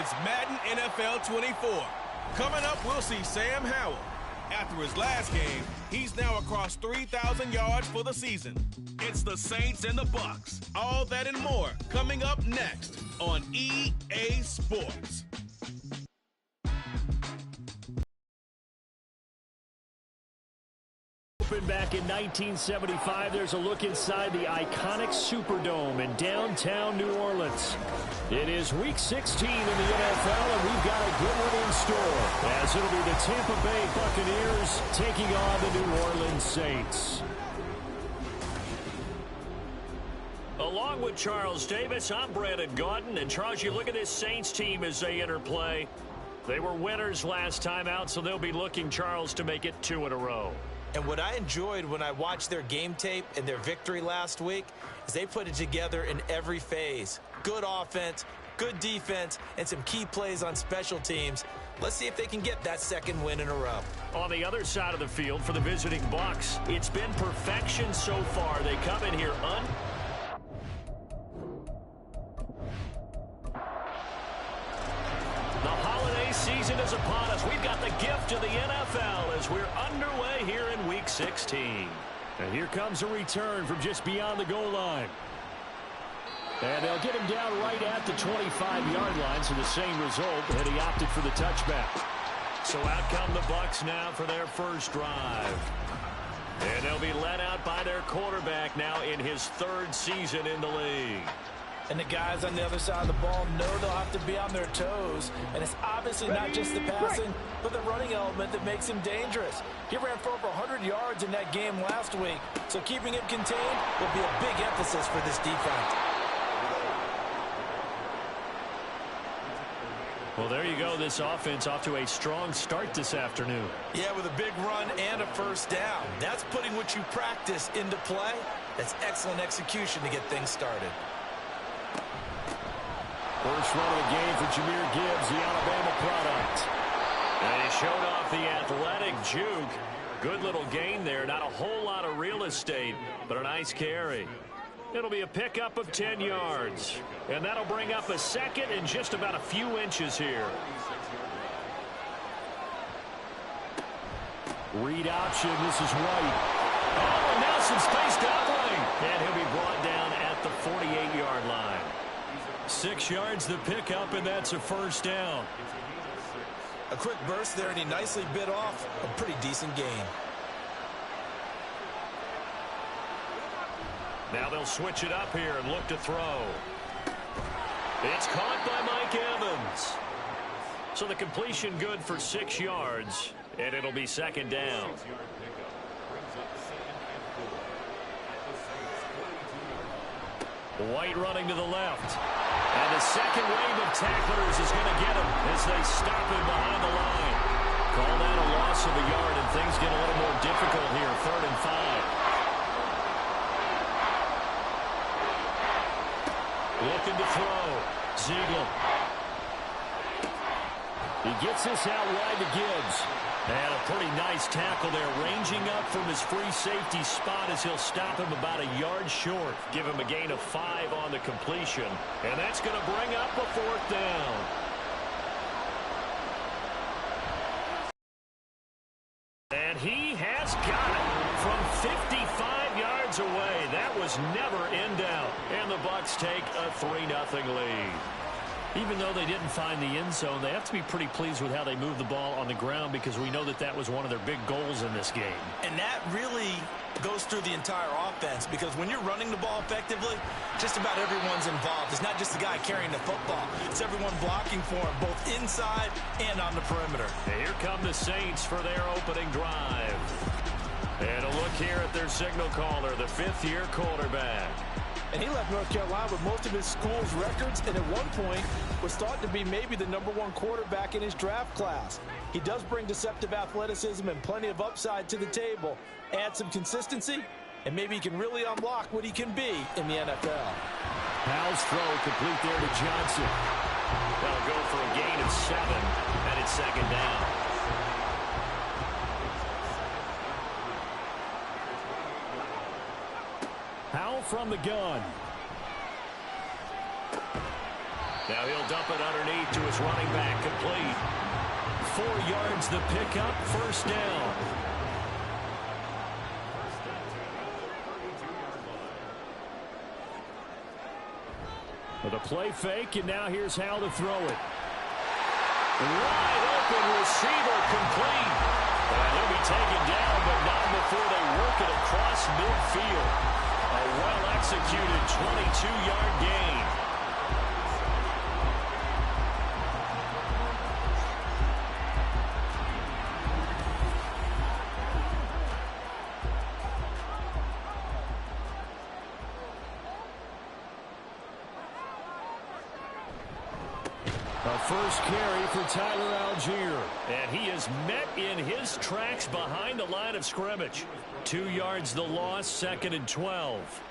It's Madden NFL 24. Coming up, we'll see Sam Howell. After his last game, he's now across 3,000 yards for the season. It's the Saints and the Bucs. All that and more coming up next on EA Sports. Back in 1975, there's a look inside the iconic Superdome in downtown New Orleans. It is Week 16 in the NFL, and we've got a good one in store, as it'll be the Tampa Bay Buccaneers taking on the New Orleans Saints. Along with Charles Davis, I'm Brandon Gaudin, and Charles, you look at this Saints team as they enter play. They were winners last time out, so they'll be looking, Charles, to make it 2 in a row. And what I enjoyed when I watched their game tape and their victory last week is they put it together in every phase. Good offense, good defense, and some key plays on special teams. Let's see if they can get that second win in a row. On the other side of the field for the visiting Bucs, it's been perfection so far. They come in here The holiday season is upon us. We've got the gift of the NFL as we're underway here in Week 16. And here comes a return from just beyond the goal line. And they'll get him down right at the 25-yard line, so the same result, and he opted for the touchback. So out come the Bucs now for their first drive. And they'll be led out by their quarterback now in his 3rd season in the league. And the guys on the other side of the ball know they'll have to be on their toes. And it's obviously not just the passing, but the running element that makes him dangerous. He ran for over 100 yards in that game last week, so keeping him contained will be a big emphasis for this defense. Well, there you go. This offense off to a strong start this afternoon. Yeah, with a big run and a first down. That's putting what you practice into play. That's excellent execution to get things started. First run of the game for Jahmyr Gibbs, the Alabama product. And he showed off the athletic juke. Good little gain there. Not a whole lot of real estate, but a nice carry. It'll be a pickup of 10 yards. And that'll bring up a second and just about a few inches here. Read option. This is White. Oh, and now some space doubling. And he'll be brought down at the 48-yard line. 6 yards the pickup, and that's a first down. A quick burst there, and he nicely bit off a pretty decent gain. Now they'll switch it up here and look to throw. It's caught by Mike Evans. So the completion good for 6 yards, and it'll be second down. White running to the left. And the second wave of tacklers is going to get him as they stop him behind the line. Call that a loss of a yard, and things get a little more difficult here. 3rd and 5. Looking to throw. Ziegler. He gets this out wide to Gibbs. And a pretty nice tackle there, ranging up from his free safety spot as he'll stop him about a yard short. Give him a gain of 5 on the completion. And that's going to bring up a 4th down. And he has got it from 55 yards away. That was never in doubt. And the Bucs take a 3-0 lead. Even though they didn't find the end zone, they have to be pretty pleased with how they moved the ball on the ground, because we know that that was one of their big goals in this game. And that really goes through the entire offense, because when you're running the ball effectively, just about everyone's involved. It's not just the guy carrying the football. It's everyone blocking for him, both inside and on the perimeter. And here come the Saints for their opening drive. And a look here at their signal caller, the 5th-year quarterback. And he left North Carolina with most of his school's records, and at one point was thought to be maybe the #1 quarterback in his draft class. He does bring deceptive athleticism and plenty of upside to the table. Add some consistency, and maybe he can really unlock what he can be in the NFL. Powell's throw complete there to Johnson. That'll go for a gain of 7, and it's second down. Powell from the gun. Now he'll dump it underneath to his Bengals running back complete. 4 yards the pickup, first down. With a play fake, and now here's how to throw it. Wide open receiver complete. And he'll be taken down, but not before they work it across midfield. A well-executed 22-yard gain. A first carry for Tyler Algier. And he is met in his tracks behind the line of scrimmage. 2 yards the loss, 2nd and 12.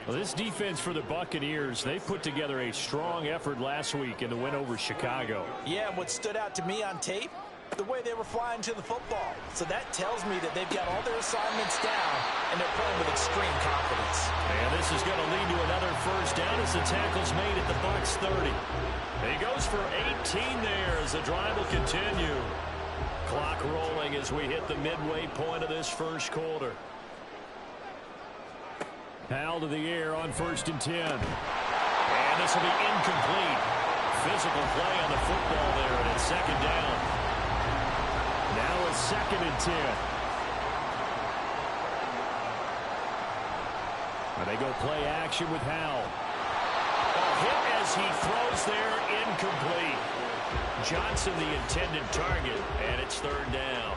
Well, this defense for the Buccaneers, they put together a strong effort last week in the win over Chicago. Yeah, what stood out to me on tape, the way they were flying to the football. So that tells me that they've got all their assignments down, and they're playing with extreme confidence. And this is going to lead to another first down as the tackle's made at the Bucs 30. He goes for 18 there as the drive will continue. Clock rolling as we hit the midway point of this first quarter. Howell to the air on 1st and 10. And this will be incomplete. Physical play on the football there, and it's 2nd down. Now it's 2nd and 10. And they go play action with Howell. A hit as he throws there, incomplete. Johnson the intended target, and it's 3rd down.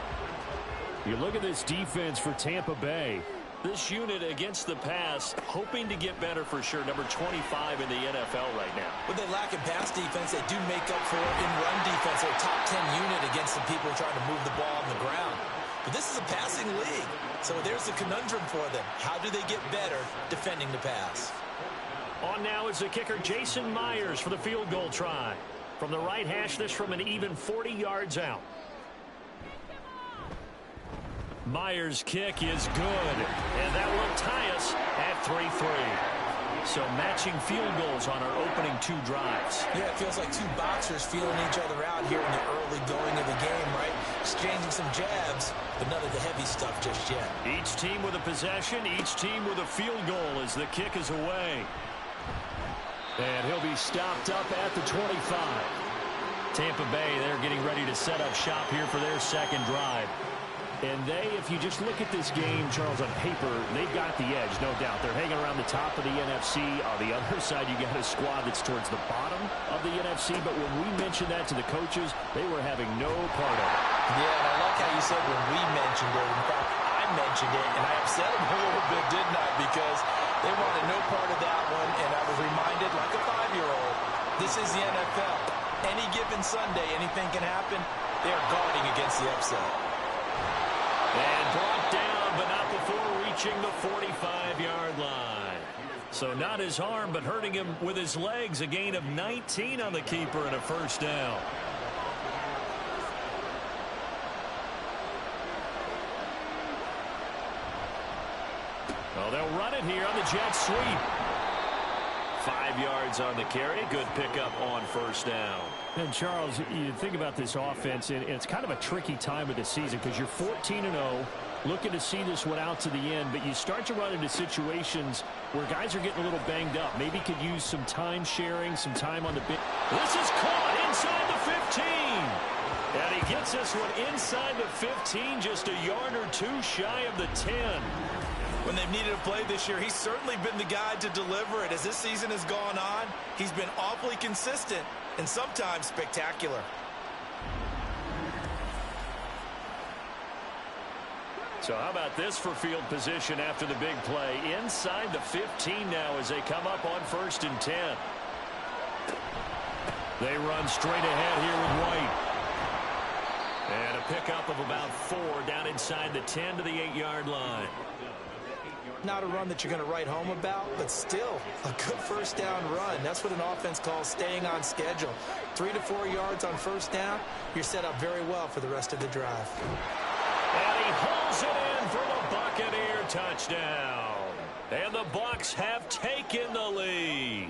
You look at this defense for Tampa Bay. This unit against the pass, hoping to get better for sure. Number 25 in the NFL right now. When they lack in pass defense, they do make up for it in run defense. They're a top 10 unit against the people trying to move the ball on the ground. But this is a passing league, so there's a conundrum for them. How do they get better defending the pass? On now is the kicker, Jason Myers, for the field goal try. From the right hash, this from an even 40 yards out. Myers' kick is good, and that will tie us at 3-3. So matching field goals on our opening 2 drives. Yeah, it feels like 2 boxers feeling each other out here in the early going of the game, right? Exchanging some jabs, but none of the heavy stuff just yet. Each team with a possession, each team with a field goal as the kick is away. And he'll be stopped up at the 25. Tampa Bay, they're getting ready to set up shop here for their 2nd drive. And they, if you just look at this game, Charles, on paper, they've got the edge, no doubt. They're hanging around the top of the NFC. On the other side, you got a squad that's towards the bottom of the NFC. But when we mentioned that to the coaches, they were having no part of it. Yeah, and I like how you said when we mentioned it. In fact, I mentioned it, and I upset them a little bit, didn't I? Because they wanted no part of that one, and I was reminded, like a 5-year-old, this is the NFL. Any given Sunday, anything can happen. They are guarding against the upset. And brought down, but not before reaching the 45-yard line. So not his arm, but hurting him with his legs. A gain of 19 on the keeper and a first down. Well, they'll run it here on the jet sweep. 5 yards on the carry. Good pickup on first down. And, Charles, you think about this offense, and it's kind of a tricky time of the season because you're 14-0, looking to see this one out to the end, but you start to run into situations where guys are getting a little banged up. Maybe could use some time sharing, some time on the bench. This is caught inside the 15. And he gets this one inside the 15, just a yard or 2 shy of the 10. When they've needed a play this year, he's certainly been the guy to deliver it. As this season has gone on, he's been awfully consistent and sometimes spectacular. So how about this for field position after the big play? Inside the 15 now as they come up on 1st and 10. They run straight ahead here with White. And a pickup of about 4 down inside the 10 to the 8-yard line. Not a run that you're going to write home about, but still a good first down run. That's what an offense calls staying on schedule. 3 to 4 yards on first down, you're set up very well for the rest of the drive. And he holds it in for the Buccaneer touchdown. And the Bucs have taken the lead.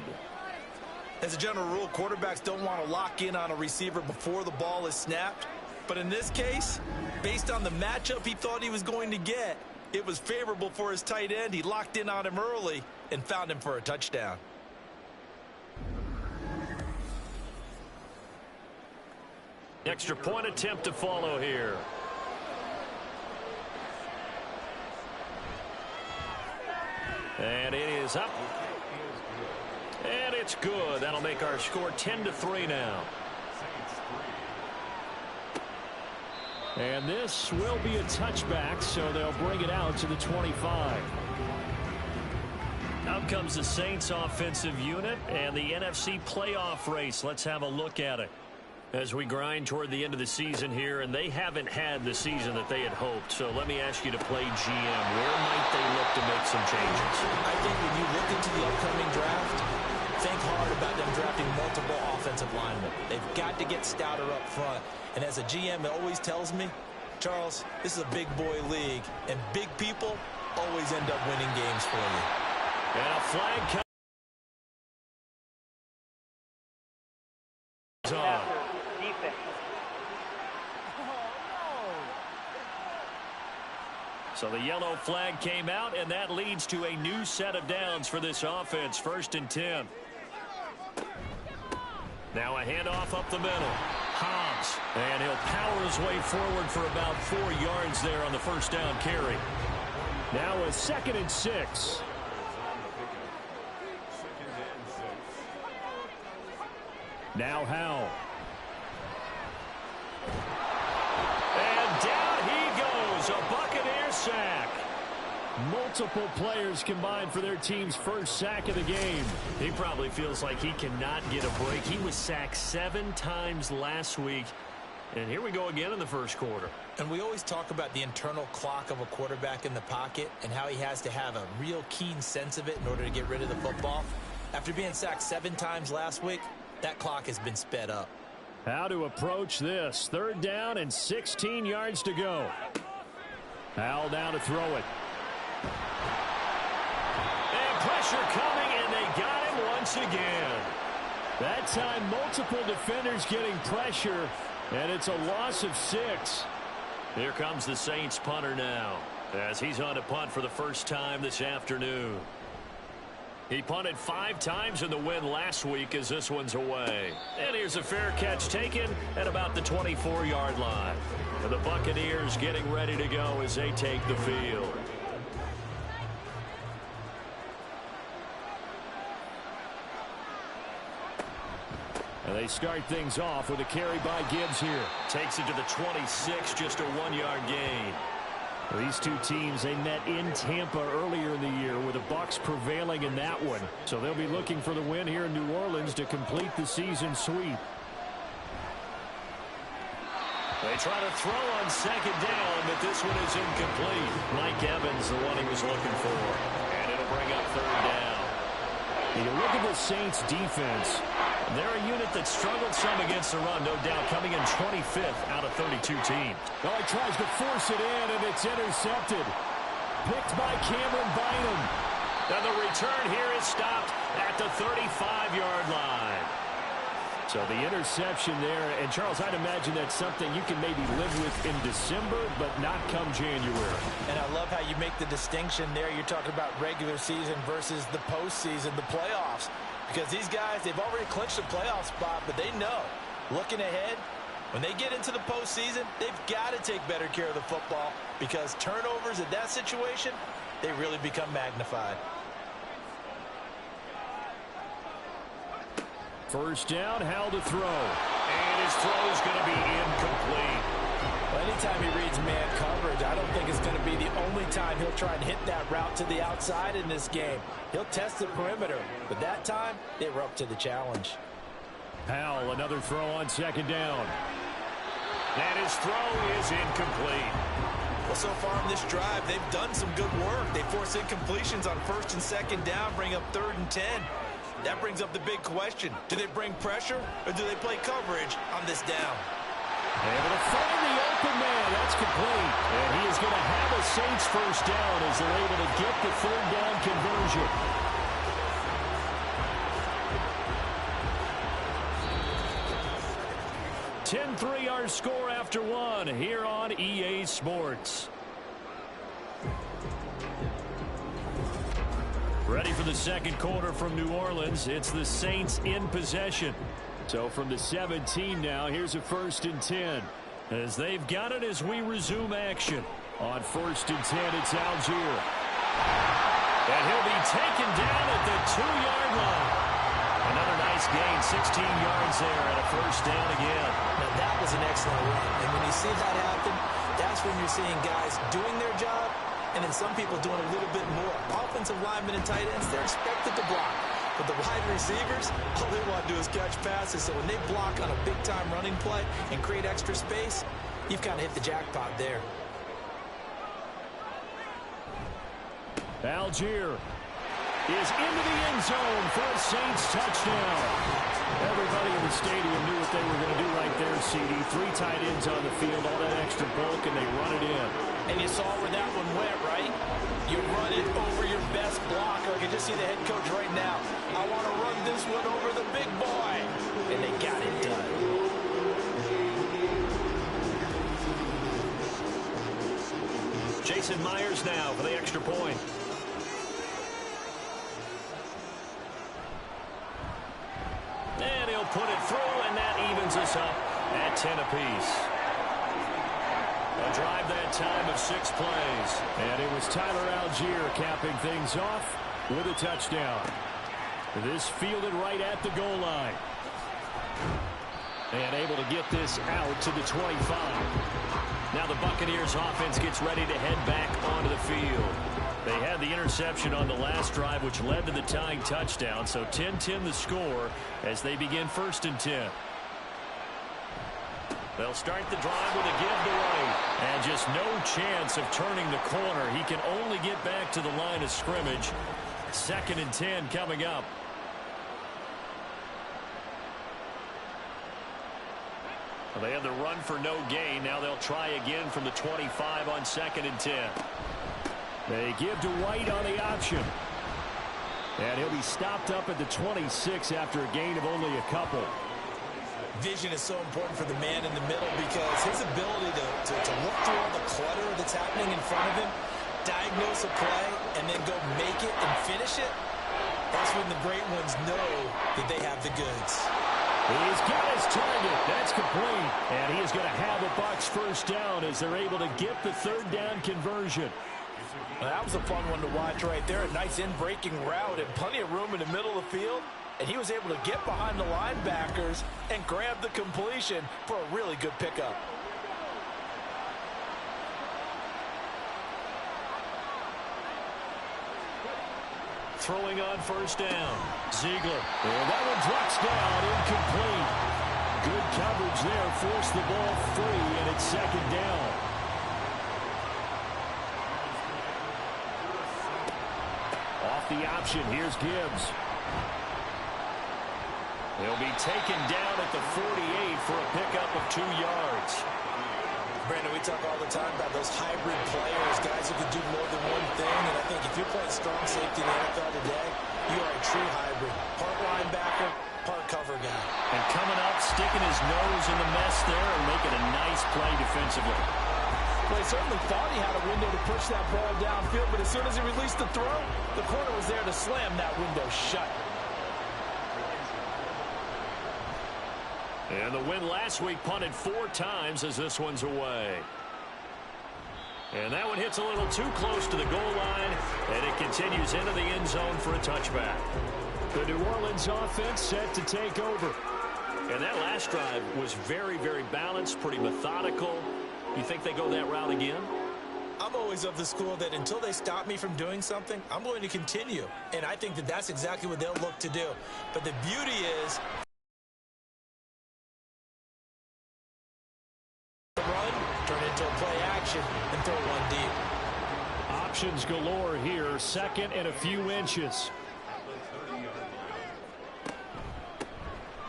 As a general rule, quarterbacks don't want to lock in on a receiver before the ball is snapped. But in this case, based on the matchup he thought he was going to get, it was favorable for his tight end. He locked in on him early and found him for a touchdown. Extra point attempt to follow here. And it is up. And it's good. That'll make our score 10-3 now. And this will be a touchback, so they'll bring it out to the 25. Out comes the Saints offensive unit and the NFC playoff race. Let's have a look at it as we grind toward the end of the season here, and they haven't had the season that they had hoped. So let me ask you to play GM. Where might they look to make some changes? I think when you look into the upcoming draft, think hard about them drafting multiple offensive linemen. They've got to get stouter up front. And as a GM, it always tells me, Charles, this is a big boy league, and big people always end up winning games for you. And a flag comes on. So the yellow flag came out, and that leads to a new set of downs for this offense. 1st and 10. Now a handoff up the middle. Hobbs, and he'll power his way forward for about 4 yards there on the first down carry. Now a 2nd and 6. Now Howell. And down he goes. A Buccaneer sack. Multiple players combined for their team's first sack of the game. He probably feels like he cannot get a break. He was sacked 7 times last week. And here we go again in the first quarter. And we always talk about the internal clock of a quarterback in the pocket and how he has to have a real keen sense of it in order to get rid of the football. After being sacked 7 times last week, that clock has been sped up. How to approach this. 3rd down and 16 yards to go. Howell down to throw it. And pressure coming, and they got him once again. That time, multiple defenders getting pressure, and it's a loss of 6. Here comes the Saints punter now, as he's on to punt for the first time this afternoon. He punted 5 times in the win last week as this one's away. And here's a fair catch taken at about the 24-yard line. And the Buccaneers getting ready to go as they take the field. And they start things off with a carry by Gibbs here. Takes it to the 26, just a 1-yard gain. These two teams, they met in Tampa earlier in the year with the Bucs prevailing in that one. So they'll be looking for the win here in New Orleans to complete the season sweep. They try to throw on 2nd down, but this one is incomplete. Mike Evans, the one he was looking for. And it'll bring up 3rd down. You look at the Saints defense. They're a unit that struggled some against the run, no doubt, coming in 25th out of 32 teams. Well, he tries to force it in, and it's intercepted. Picked by Cameron Bynum. And the return here is stopped at the 35-yard line. So the interception there, and Charles, I'd imagine that's something you can maybe live with in December, but not come January. And I love how you make the distinction there. You're talking about regular season versus the postseason, the playoffs. Because these guys, they've already clinched a playoff spot, but they know, looking ahead, when they get into the postseason, they've got to take better care of the football because turnovers in that situation, they really become magnified. First down, Howell to throw. And his throw is going to be incomplete. Well, anytime he reads man coverage, I don't think it's going to be the only time he'll try and hit that route to the outside in this game. He'll test the perimeter, but that time, they were up to the challenge. Howell, another throw on 2nd down. And his throw is incomplete. Well, so far in this drive, they've done some good work. They force incompletions on 1st and 2nd down, bring up 3rd and 10. That brings up the big question. Do they bring pressure or do they play coverage on this down? Able to find the open man. That's complete. And he is going to have a Saints first down as they're able to get the 3rd down conversion. 10-3 our score after one here on EA Sports. Ready for the second quarter from New Orleans. It's the Saints in possession. So from the 17 now, here's a 1st and 10. As they've got it as we resume action. On 1st and 10, it's Algier. And he'll be taken down at the 2-yard line. Another nice gain, 16 yards there, and a 1st down again. Now that was an excellent run. And when you see that happen, that's when you're seeing guys doing their job, and then some people doing a little bit more. Offensive linemen and tight ends, they're expected to block. But the wide receivers, all they want to do is catch passes. So when they block on a big-time running play and create extra space, you've kind of hit the jackpot there. Algier is into the end zone for a Saints touchdown. Everybody in the stadium knew what they were going to do right there, CD. 3 tight ends on the field, all that extra bulk, and they run it in. And you saw where that one went, right? You run it over your best blocker. I can just see the head coach right now. I want to run this one over the big boy. And they got it done. Jason Myers now for the extra point. And he'll put it through, and that evens us up at 10 apiece. A drive that time of 6 plays. And it was Tyler Algier capping things off with a touchdown. This fielded right at the goal line. And able to get this out to the 25. Now the Buccaneers offense gets ready to head back onto the field. They had the interception on the last drive, which led to the tying touchdown. So 10-10 the score as they begin 1st and 10. They'll start the drive with a give to right. And just no chance of turning the corner. He can only get back to the line of scrimmage. 2nd and 10 coming up. Well, they had the run for no gain. Now they'll try again from the 25 on 2nd and 10. They give to White on the option. And he'll be stopped up at the 26 after a gain of only a couple. Vision is so important for the man in the middle because his ability to look through all the clutter that's happening in front of him, diagnose a play, and then go make it and finish it, that's when the great ones know that they have the goods. He's got his target. That's complete. And he is going to have a Bucs 1st down as they're able to get the 3rd down conversion. Well, that was a fun one to watch right there. A nice in-breaking route and plenty of room in the middle of the field. And he was able to get behind the linebackers and grab the completion for a really good pickup. Throwing on 1st down. Ziegler. And that one drops down, incomplete. Good coverage there. Forced the ball free, and it's 2nd down. Off the option, here's Gibbs. He'll be taken down at the 48 for a pickup of 2 yards. Brandon, we talk all the time about those hybrid players, guys who can do more than one thing. And I think if you're playing strong safety in the NFL today, you are a true hybrid. Part linebacker, part cover guy. And coming up, sticking his nose in the mess there and making a nice play defensively. Well, he certainly thought he had a window to push that ball downfield, but as soon as he released the throw, the corner was there to slam that window shut. And the win last week punted 4 times as this one's away. And that one hits a little too close to the goal line, and it continues into the end zone for a touchback. The New Orleans offense set to take over. And that last drive was very, very balanced, pretty methodical. You think they go that route again? I'm always of the school that until they stop me from doing something, I'm going to continue. And I think that that's exactly what they'll look to do. But the beauty is run, turn into a play action, and throw one deep. Options galore here. 2nd and a few inches.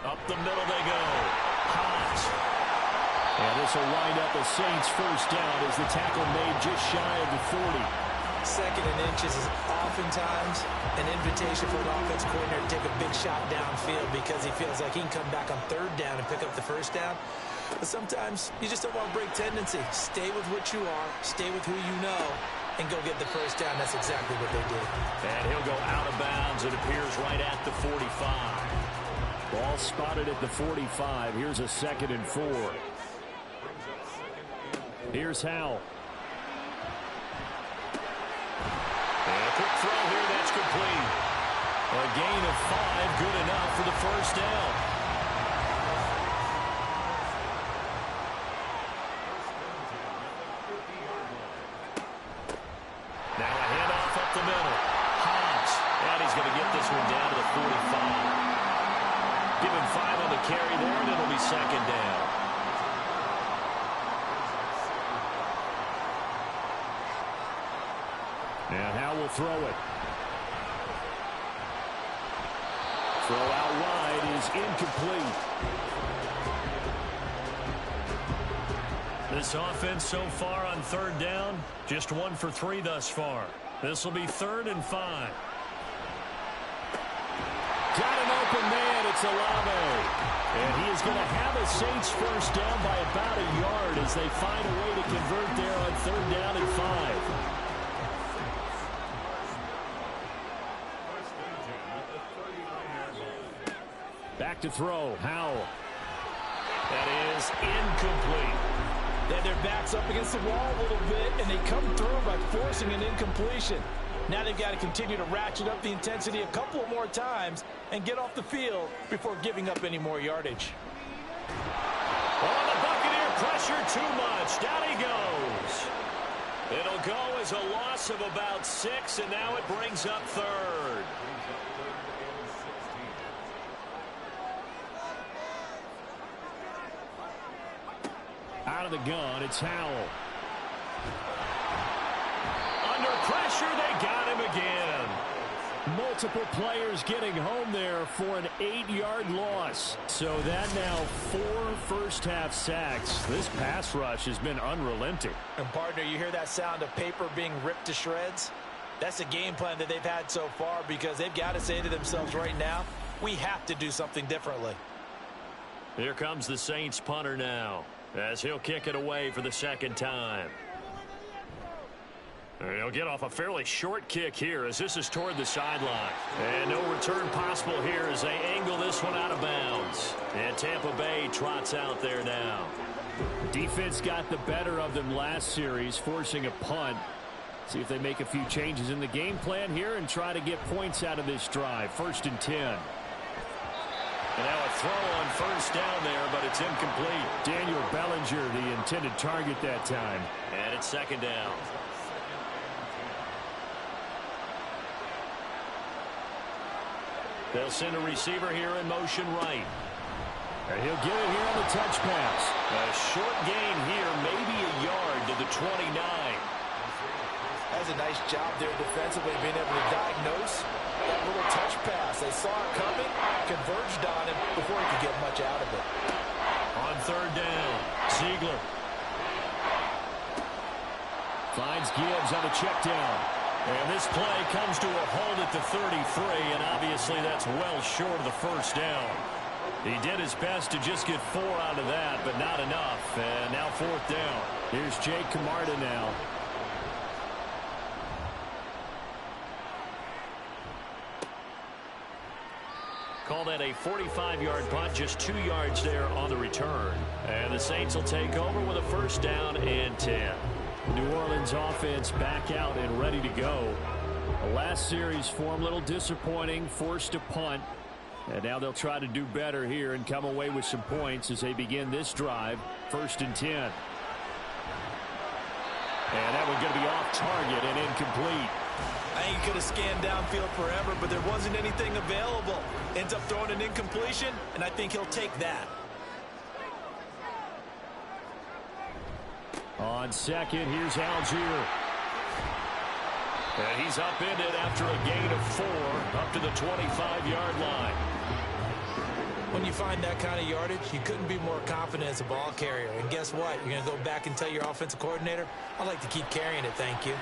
Up the middle they go. Hot. And this will wind up a Saints 1st down as the tackle made just shy of the 40. 2nd and inches is oftentimes an invitation for an offense coordinator to take a big shot downfield because he feels like he can come back on 3rd down and pick up the 1st down. But sometimes you just don't want to break tendency. Stay with what you are, stay with who you know, and go get the first down. That's exactly what they did. And he'll go out of bounds. It appears right at the 45. Ball spotted at the 45. Here's a 2nd and 4. Here's Howell. And a quick throw here, that's complete. A gain of 5, good enough for the first down. Now a handoff up the middle. Hobbs, and he's going to get this one down to the 45. Give him 5 on the carry there, and it'll be 2nd down. And Howell will throw it. Throw out wide is incomplete. This offense so far on 3rd down, just 1 for 3 thus far. This will be 3rd and 5. Got an open man. It's Olave. And he is going to have a Saints first down by about a yard as they find a way to convert there on 3rd down and 5. Back to throw. Howell. That is incomplete. They had their backs up against the wall a little bit, and they come through by forcing an incompletion. Now they've got to continue to ratchet up the intensity a couple more times and get off the field before giving up any more yardage. On the Buccaneer, pressure too much. Down he goes. It'll go as a loss of about 6, and now it brings up 3rd. Out of the gun, it's Howell. Under pressure, they got him again. Multiple players getting home there for an 8-yard loss. So that now 4 first-half sacks. This pass rush has been unrelenting. And partner, you hear that sound of paper being ripped to shreds? That's the game plan that they've had so far because they've got to say to themselves right now, we have to do something differently. Here comes the Saints punter now, as he'll kick it away for the 2nd time. And he'll get off a fairly short kick here as this is toward the sideline. And no return possible here as they angle this one out of bounds. And Tampa Bay trots out there now. Defense got the better of them last series, forcing a punt. See if they make a few changes in the game plan here and try to get points out of this drive. 1st and 10. And now a throw on 1st down there, but it's incomplete. Daniel Bellinger, the intended target that time. And it's 2nd down. They'll send a receiver here in motion right. And he'll get it here on the touch pass. A short gain here, maybe a yard to the 29. That's a nice job there defensively, being able to diagnose that little touch pass. They saw it coming, converged on him before he could get much out of it. On 3rd down, Ziegler finds Gibbs on the check down. And this play comes to a hold at the 33, and obviously that's well short of the 1st down. He did his best to just get 4 out of that, but not enough. And now 4th down. Here's Jake Camarda now. Call that a 45-yard punt, just 2 yards there on the return. And the Saints will take over with a 1st down and 10. New Orleans offense back out and ready to go. The last series for them, a little disappointing, forced a punt. And now they'll try to do better here and come away with some points as they begin this drive. 1st and 10. And that one's going to be off target and incomplete. I think he could have scanned downfield forever, but there wasn't anything available. Ends up throwing an incompletion, and I think he'll take that. On 2nd, here's Algier. And he's upended after a gain of 4 up to the 25-yard line. When you find that kind of yardage, you couldn't be more confident as a ball carrier. And guess what? You're going to go back and tell your offensive coordinator, I'd like to keep carrying it, thank you.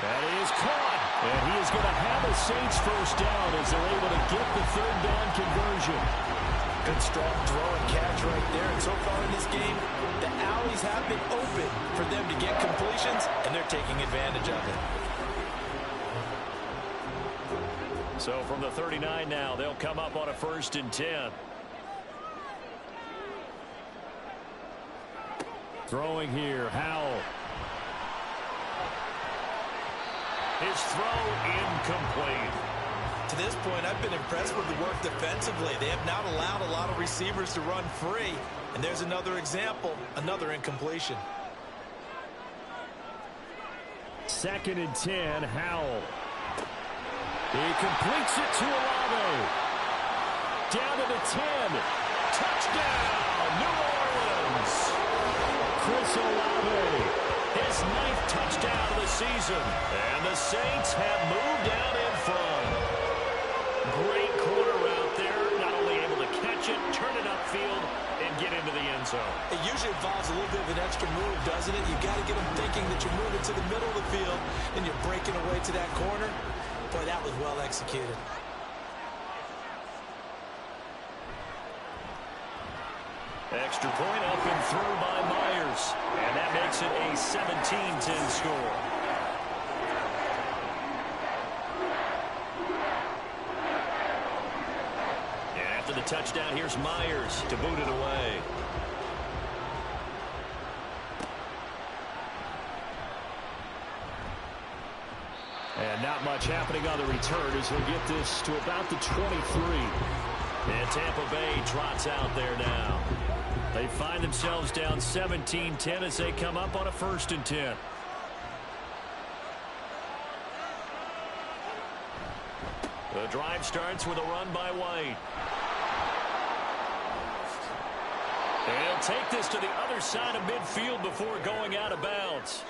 That is caught. And he is going to have a Saints first down as they're able to get the 3rd down conversion. Good strong throw and catch right there. And so far in this game, the alleys have been open for them to get completions, and they're taking advantage of it. So from the 39 now, they'll come up on a 1st and 10. Throwing here, Howell. His throw incomplete. To this point, I've been impressed with the work defensively. They have not allowed a lot of receivers to run free. And there's another example, another incompletion. 2nd and 10, Howell. He completes it to Olave. Down to the 10. Touchdown, New Orleans. Chris Olave, his 9th touchdown of the season. And the Saints have moved out in front. Great corner out there, not only able to catch it, turn it upfield, and get into the end zone. It usually involves a little bit of an extra move, doesn't it? You've got to get them thinking that you're moving to the middle of the field, and you're breaking away to that corner. Boy, that was well executed. Extra point up and through by Myers. And that makes it a 17-10 score. And after the touchdown, here's Myers to boot it away. And not much happening on the return as he'll get this to about the 23. And Tampa Bay trots out there now. They find themselves down 17-10 as they come up on a 1st and 10. The drive starts with a run by White. And he'll take this to the other side of midfield before going out of bounds.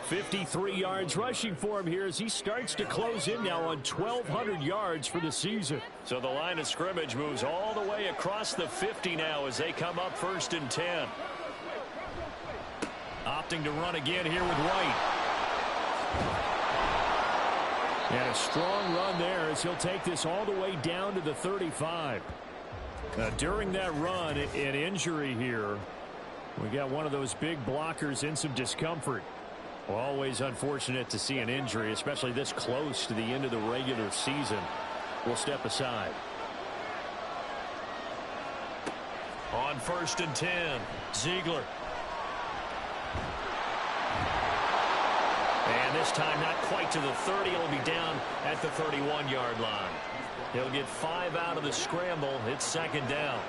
53 yards rushing for him here as he starts to close in now on 1,200 yards for the season. So the line of scrimmage moves all the way across the 50 now as they come up 1st and 10. Opting to run again here with White. And a strong run there as he'll take this all the way down to the 35. During that run, an injury here. We got one of those big blockers in some discomfort. Well, always unfortunate to see an injury, especially this close to the end of the regular season. We'll step aside. On 1st and 10, Ziegler. And this time not quite to the 30. He'll be down at the 31-yard line. He'll get 5 out of the scramble. It's 2nd down.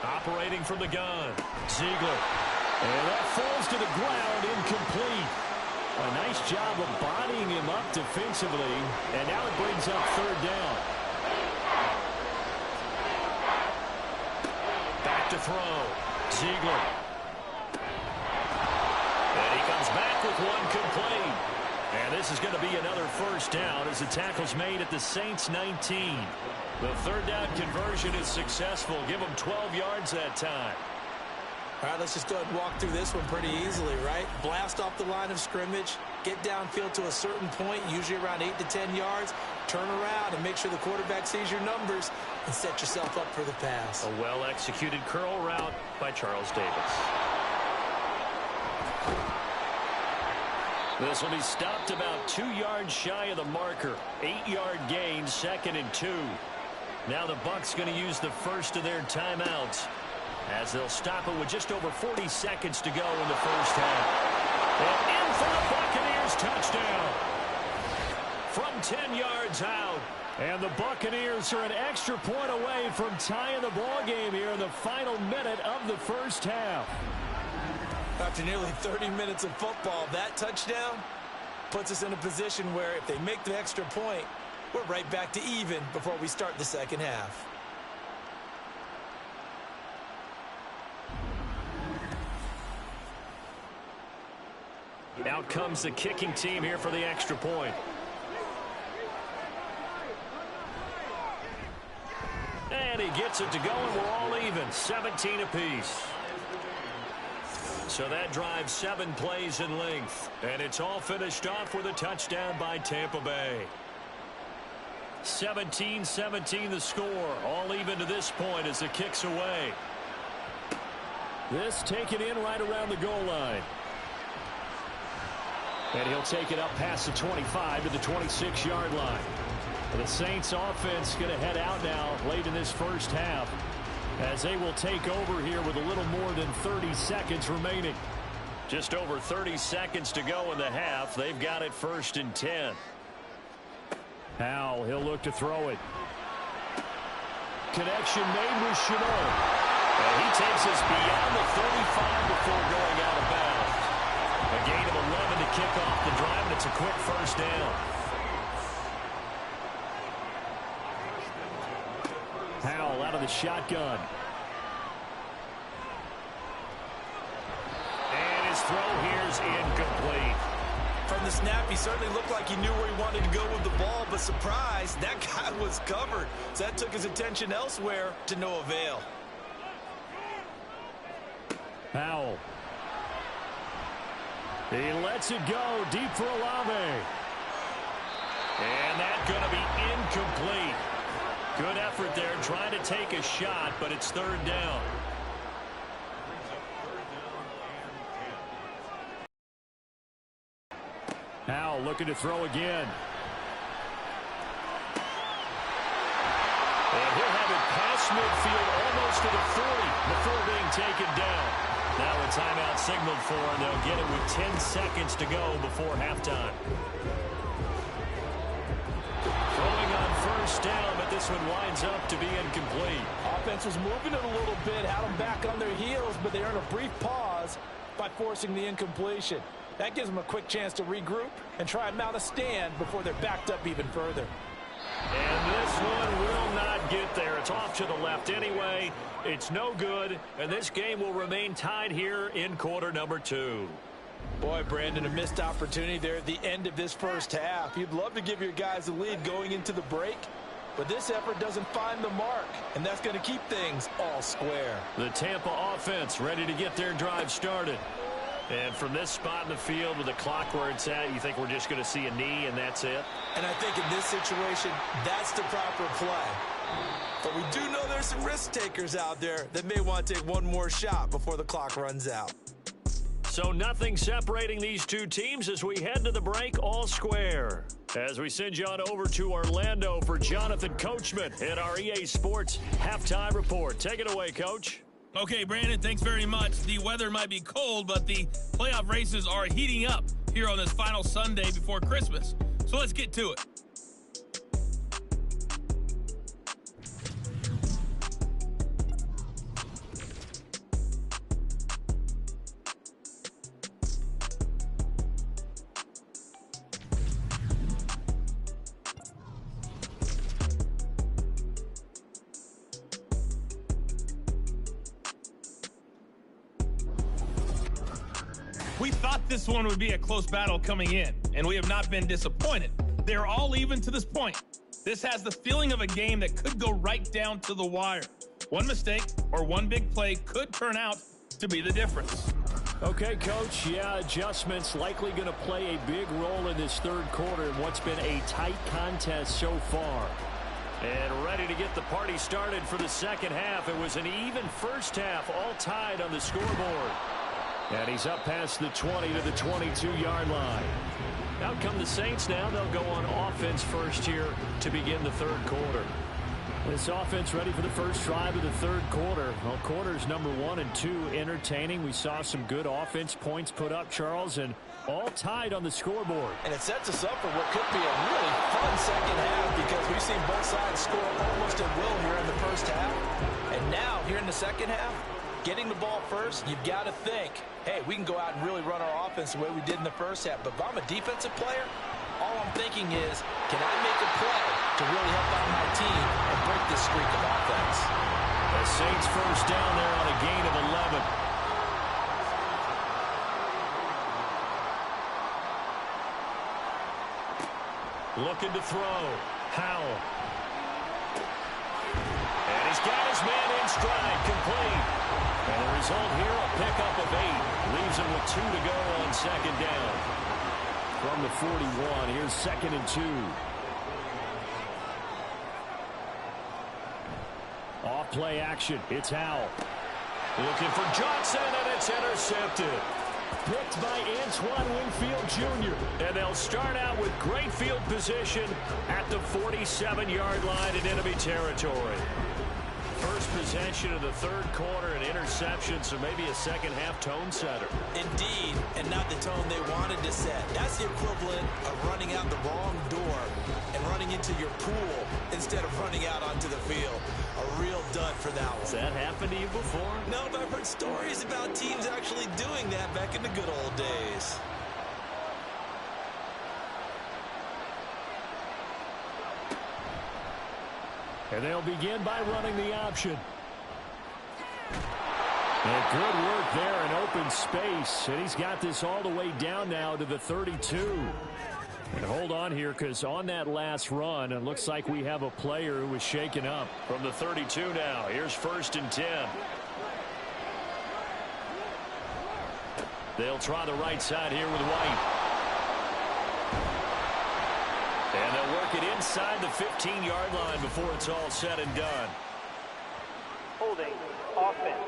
Operating from the gun, Ziegler. And that falls to the ground, incomplete. A nice job of bodying him up defensively, and now it brings up 3rd down. Back to throw, Ziegler. And he comes back with one complete. And this is going to be another 1st down as the tackle's made at the Saints' 19. The 3rd down conversion is successful. Give them 12 yards that time. All right, let's just go ahead and walk through this one pretty easily, right? Blast off the line of scrimmage, get downfield to a certain point, usually around 8 to 10 yards, turn around and make sure the quarterback sees your numbers and set yourself up for the pass. A well-executed curl route by Charles Davis. This will be stopped about 2 yards shy of the marker. 8-yard gain, 2nd and 2. Now the Bucs going to use the first of their timeouts as they'll stop it with just over 40 seconds to go in the 1st half. And in for the Buccaneers touchdown from 10 yards out. And the Buccaneers are an extra point away from tying the ball game here in the final minute of the 1st half. After nearly 30 minutes of football, that touchdown puts us in a position where if they make the extra point, we're right back to even before we start the 2nd half. Out comes the kicking team here for the extra point. And he gets it to go, and we're all even, 17 apiece. So that drives 7 plays in length. And it's all finished off with a touchdown by Tampa Bay. 17-17 the score. All even to this point as the kick's away. This taken in right around the goal line. And he'll take it up past the 25 to the 26-yard line. The Saints offense going to head out now late in this first half as they will take over here with a little more than 30 seconds remaining. Just over 30 seconds to go in the half. They've got it 1st and 10. Howell, he'll look to throw it. Connection made with Shenault. And he takes us beyond the 35 before going out of bounds. A gain of 11 to kick off the drive, and it's a quick first down. Howell out of the shotgun. And his throw here's incomplete. From the snap, he certainly looked like he knew where he wanted to go with the ball, but surprise, that guy was covered. So that took his attention elsewhere to no avail. Howell. He lets it go deep for Olave. And that's going to be incomplete. Good effort there trying to take a shot, but it's 3rd down. Howell looking to throw again. And he'll have it past midfield almost to the 40 before being taken down. Now a timeout signaled for, and they'll get it with 10 seconds to go before halftime. Throwing on 1st down, but this one winds up to be incomplete. Offense was moving it a little bit, had them back on their heels, but they earned a brief pause by forcing the incompletion. That gives them a quick chance to regroup and try and mount a stand before they're backed up even further. And this one will not get there. It's off to the left anyway. It's no good, and this game will remain tied here in quarter number 2. Boy, Brandon, a missed opportunity there at the end of this first half. You'd love to give your guys the lead going into the break, but this effort doesn't find the mark, and that's going to keep things all square. The Tampa offense ready to get their drive started. And from this spot in the field with the clock where it's at, you think we're just going to see a knee and that's it? And I think in this situation, that's the proper play. But we do know there's some risk takers out there that may want to take one more shot before the clock runs out. So nothing separating these two teams as we head to the break, all square. As we send you on over to Orlando for Jonathan Coachman at our EA Sports Halftime Report. Take it away, Coach. Okay, Brandon, thanks very much. The weather might be cold, but the playoff races are heating up here on this final Sunday before Christmas. So let's get to it. We thought this one would be a close battle coming in, and we have not been disappointed. They're all even to this point. This has the feeling of a game that could go right down to the wire. One mistake or one big play could turn out to be the difference. Okay, Coach, yeah, adjustments likely going to play a big role in this third quarter in what's been a tight contest so far. And ready to get the party started for the second half. It was an even first half, all tied on the scoreboard. And he's up past the 20 to the 22-yard line. Out come the Saints now. They'll go on offense first here to begin the third quarter. This offense ready for the first drive of the third quarter. Well, quarters number 1 and 2 entertaining. We saw some good offense points put up, Charles, and all tied on the scoreboard. And it sets us up for what could be a really fun second half because we've seen both sides score almost at will here in the first half. And now, here in the second half, getting the ball first, you've got to think, hey, we can go out and really run our offense the way we did in the first half. But if I'm a defensive player, all I'm thinking is, can I make a play to really help out my team and break this streak of offense? The Saints first down there on a gain of 11. Looking to throw. Howell. And he's got his man in stride, complete. And the result here, a pickup of 8. Leaves him with 2 to go on second down. From the 41, here's 2nd and 2. Off play action. It's Howell. Looking for Johnson, and it's intercepted. Picked by Antoine Winfield Jr. And they'll start out with great field position at the 47-yard line in enemy territory. First possession of the third quarter, an interception, so maybe a second-half tone setter. Indeed, and not the tone they wanted to set. That's the equivalent of running out the wrong door and running into your pool instead of running out onto the field. A real dud for that one. Has that happened to you before? No, but I've heard stories about teams actually doing that back in the good old days. And they'll begin by running the option. And good work there in open space. And he's got this all the way down now to the 32. And hold on here, because on that last run, it looks like we have a player who was shaken up. From the 32 now, here's 1st and 10. They'll try the right side here with White. And they'll work it inside the 15-yard line before it's all said and done. Holding offense.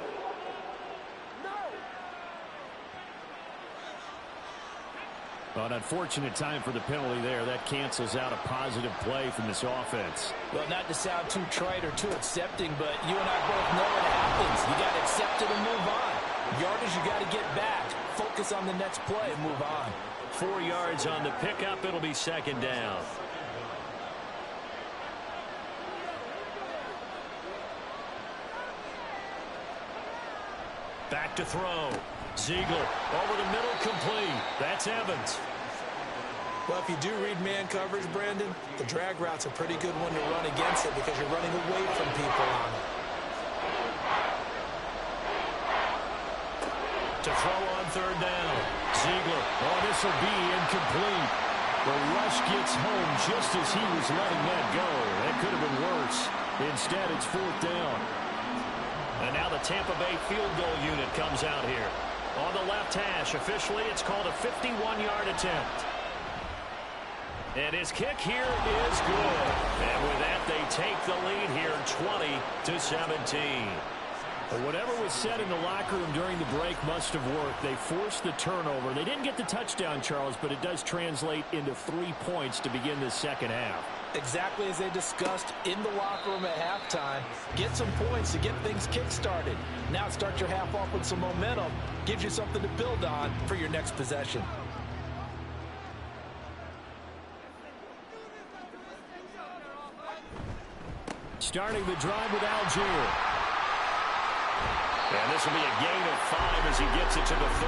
An unfortunate time for the penalty there. That cancels out a positive play from this offense. Well, not to sound too trite or too accepting, but you and I both know what happens. You got to accept it and move on. Yardage, you got to get back. Focus on the next play and move on. 4 yards on the pickup. It'll be 2nd down. Back to throw. Ziegler over the middle, complete. That's Evans. Well, if you do read man coverage, Brandon, the drag route's a pretty good one to run against it because you're running away from people on it. To throw on 3rd down. Ziegler. Oh, this will be incomplete. The rush gets home just as he was letting that go. That could have been worse. Instead, it's 4th down. And now the Tampa Bay field goal unit comes out here. On the left hash, officially, it's called a 51-yard attempt. And his kick here is good. And with that, they take the lead here, 20-17. But whatever was said in the locker room during the break must have worked. They forced the turnover. They didn't get the touchdown, Charles, but it does translate into 3 points to begin the second half. Exactly as they discussed in the locker room at halftime. Get some points to get things kick-started. Now start your half off with some momentum. Gives you something to build on for your next possession. Starting the drive with Algier. And this will be a gain of 5 as he gets it to the 30.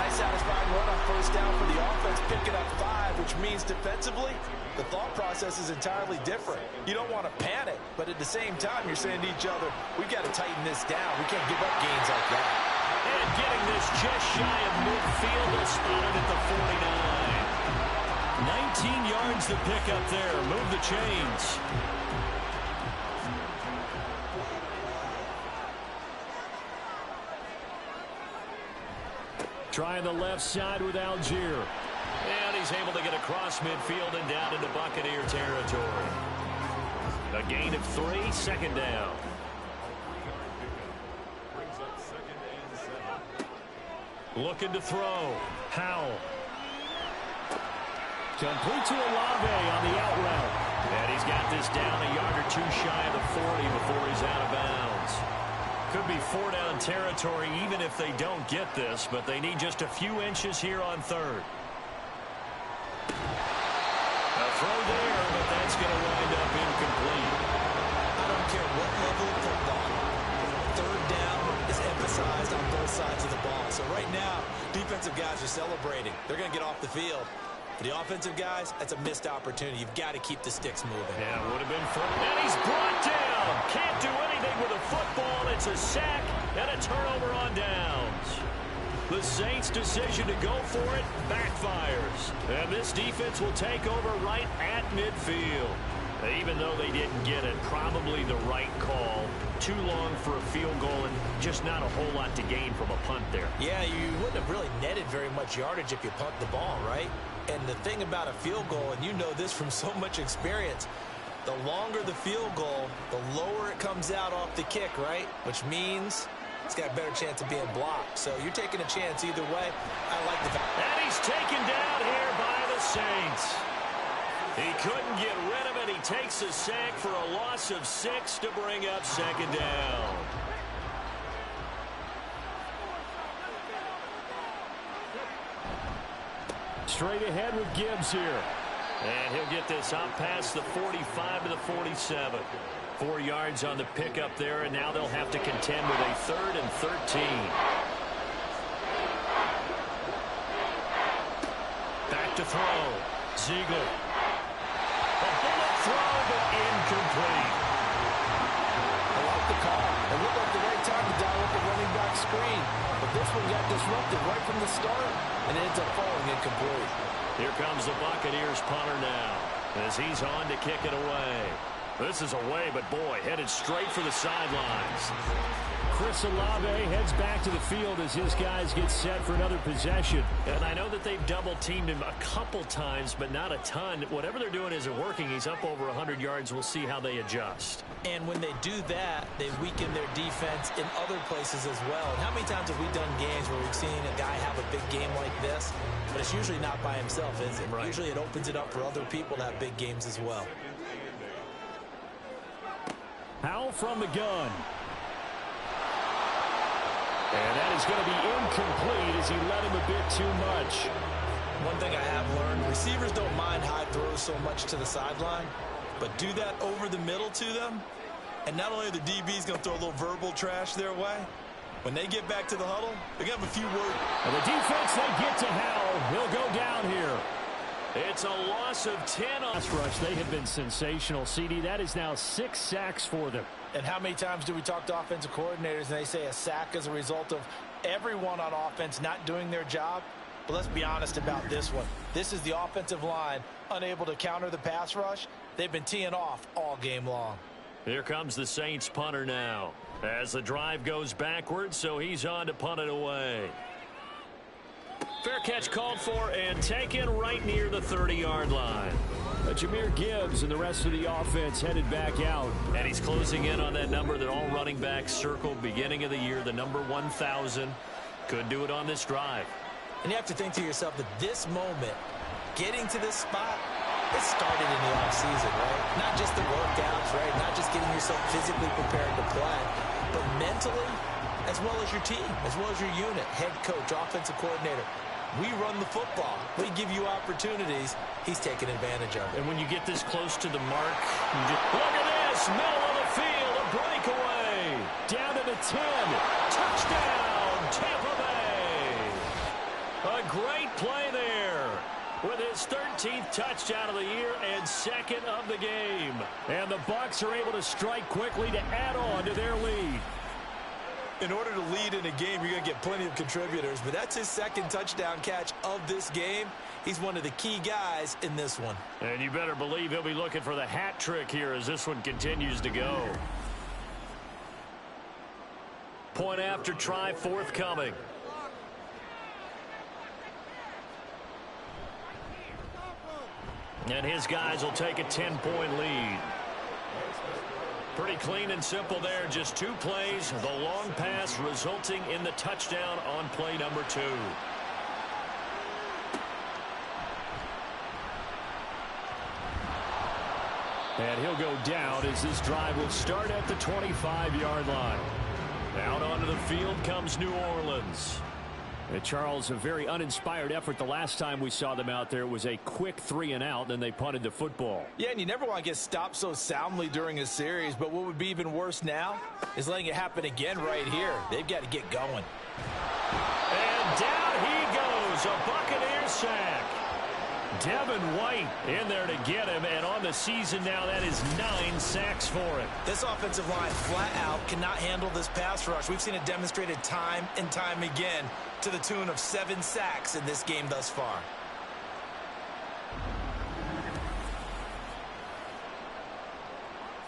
Nice satisfying run on 1st down for the offense, picking up 5, which means defensively, the thought process is entirely different. You don't want to panic, but at the same time, you're saying to each other, we've got to tighten this down. We can't give up gains like that. And getting this just shy of midfield, they'll spot it at the 49. 19 yards to pick up there. Move the chains. Trying the left side with Algier. And he's able to get across midfield and down into Buccaneer territory. A gain of 3, 2nd down. Looking to throw. Howell. Complete to Olave on the out route. And he's got this down a yard or 2 shy of the 40 before he's out of bounds. Could be 4-down territory even if they don't get this, but they need just a few inches here on 3rd. A throw there, but that's going to wind up incomplete. I don't care what level of football. 3rd down is emphasized on both sides of the ball. So right now, defensive guys are celebrating. They're going to get off the field. For the offensive guys, that's a missed opportunity. You've got to keep the sticks moving. Yeah, would have been fun. And he's brought down. Can't do anything with a football. It's a sack and a turnover on downs. The Saints' decision to go for it backfires. And this defense will take over right at midfield. Even though they didn't get it, probably the right call. Too long for a field goal and just not a whole lot to gain from a punt there. Yeah, you wouldn't have really netted very much yardage if you punt the ball, right? And the thing about a field goal, and you know this from so much experience, The longer the field goal, the lower it comes out off the kick, right? Which means it's got a better chance of being blocked. So you're taking a chance either way. I like the fact. And he's taken down here by the Saints. He couldn't get rid of it. He takes a sack for a loss of 6 to bring up second down. Straight ahead with Gibbs here. And he'll get this up past the 45 to the 47. 4 yards on the pickup there, and now they'll have to contend with a 3rd and 13. Back to throw. Ziegler. A bullet throw, but incomplete. I like the call. It looked like the right time to dial up the running back screen. But this one got disrupted right from the start, and it ends up falling incomplete. Here comes the Buccaneers punter now as he's on to kick it away. This is away, but boy, headed straight for the sidelines. Chris Olave heads back to the field as his guys get set for another possession. And I know that they've double-teamed him a couple times, but not a ton. Whatever they're doing isn't working. He's up over 100 yards. We'll see how they adjust. And when they do that, they weaken their defense in other places as well. And how many times have we done games where we've seen a guy have a big game like this, but it's usually not by himself, is it? Right. Usually it opens it up for other people to have big games as well. Howell from the gun. And that is going to be incomplete as he led him a bit too much. One thing I have learned, receivers don't mind high throws so much to the sideline, but do that over the middle to them, and not only are the DBs going to throw a little verbal trash their way, when they get back to the huddle, they're going to have a few words. And the defense, they get to Howell. He'll go down here. It's a loss of 10 on pass rush. They have been sensational, CD. That is now 6 sacks for them. And how many times do we talk to offensive coordinators and they say a sack as a result of everyone on offense not doing their job? But let's be honest about this one. This is the offensive line unable to counter the pass rush. They've been teeing off all game long. Here comes the Saints punter now as the drive goes backwards, so he's on to punt it away. Fair catch called for and taken right near the 30-yard line. Jahmyr Gibbs and the rest of the offense headed back out. And he's closing in on that number that all running backs circled beginning of the year, the number 1,000. Could do it on this drive. And you have to think to yourself that this moment, getting to this spot, it started in the offseason, right? Not just the workouts, right? Not just getting yourself physically prepared to play, but mentally, as well as your team, as well as your unit, head coach, offensive coordinator. We run the football. We give you opportunities. He's taking advantage of it. And when you get this close to the mark, look at this, middle of the field, a breakaway. Down to the 10. Touchdown, Tampa Bay. A great play there with his 13th touchdown of the year and 2nd of the game. And the Bucs are able to strike quickly to add on to their lead. In order to lead in a game, you're going to get plenty of contributors, but that's his 2nd touchdown catch of this game. He's one of the key guys in this one. And you better believe he'll be looking for the hat trick here as this one continues to go. Point after try forthcoming. And his guys will take a 10-point lead. Pretty clean and simple there. Just 2 plays. The long pass resulting in the touchdown on play number 2. And he'll go down as this drive will start at the 25-yard line. Out onto the field comes New Orleans. And Charles, a very uninspired effort. The last time we saw them out there was a quick 3-and-out, then they punted the football. Yeah, and you never want to get stopped so soundly during a series, but what would be even worse now is letting it happen again right here. They've got to get going. And down he goes, a Buccaneer sack. Devin White in there to get him, and on the season now, that is 9 sacks for him. This offensive line flat out cannot handle this pass rush. We've seen it demonstrated time and time again to the tune of 7 sacks in this game thus far.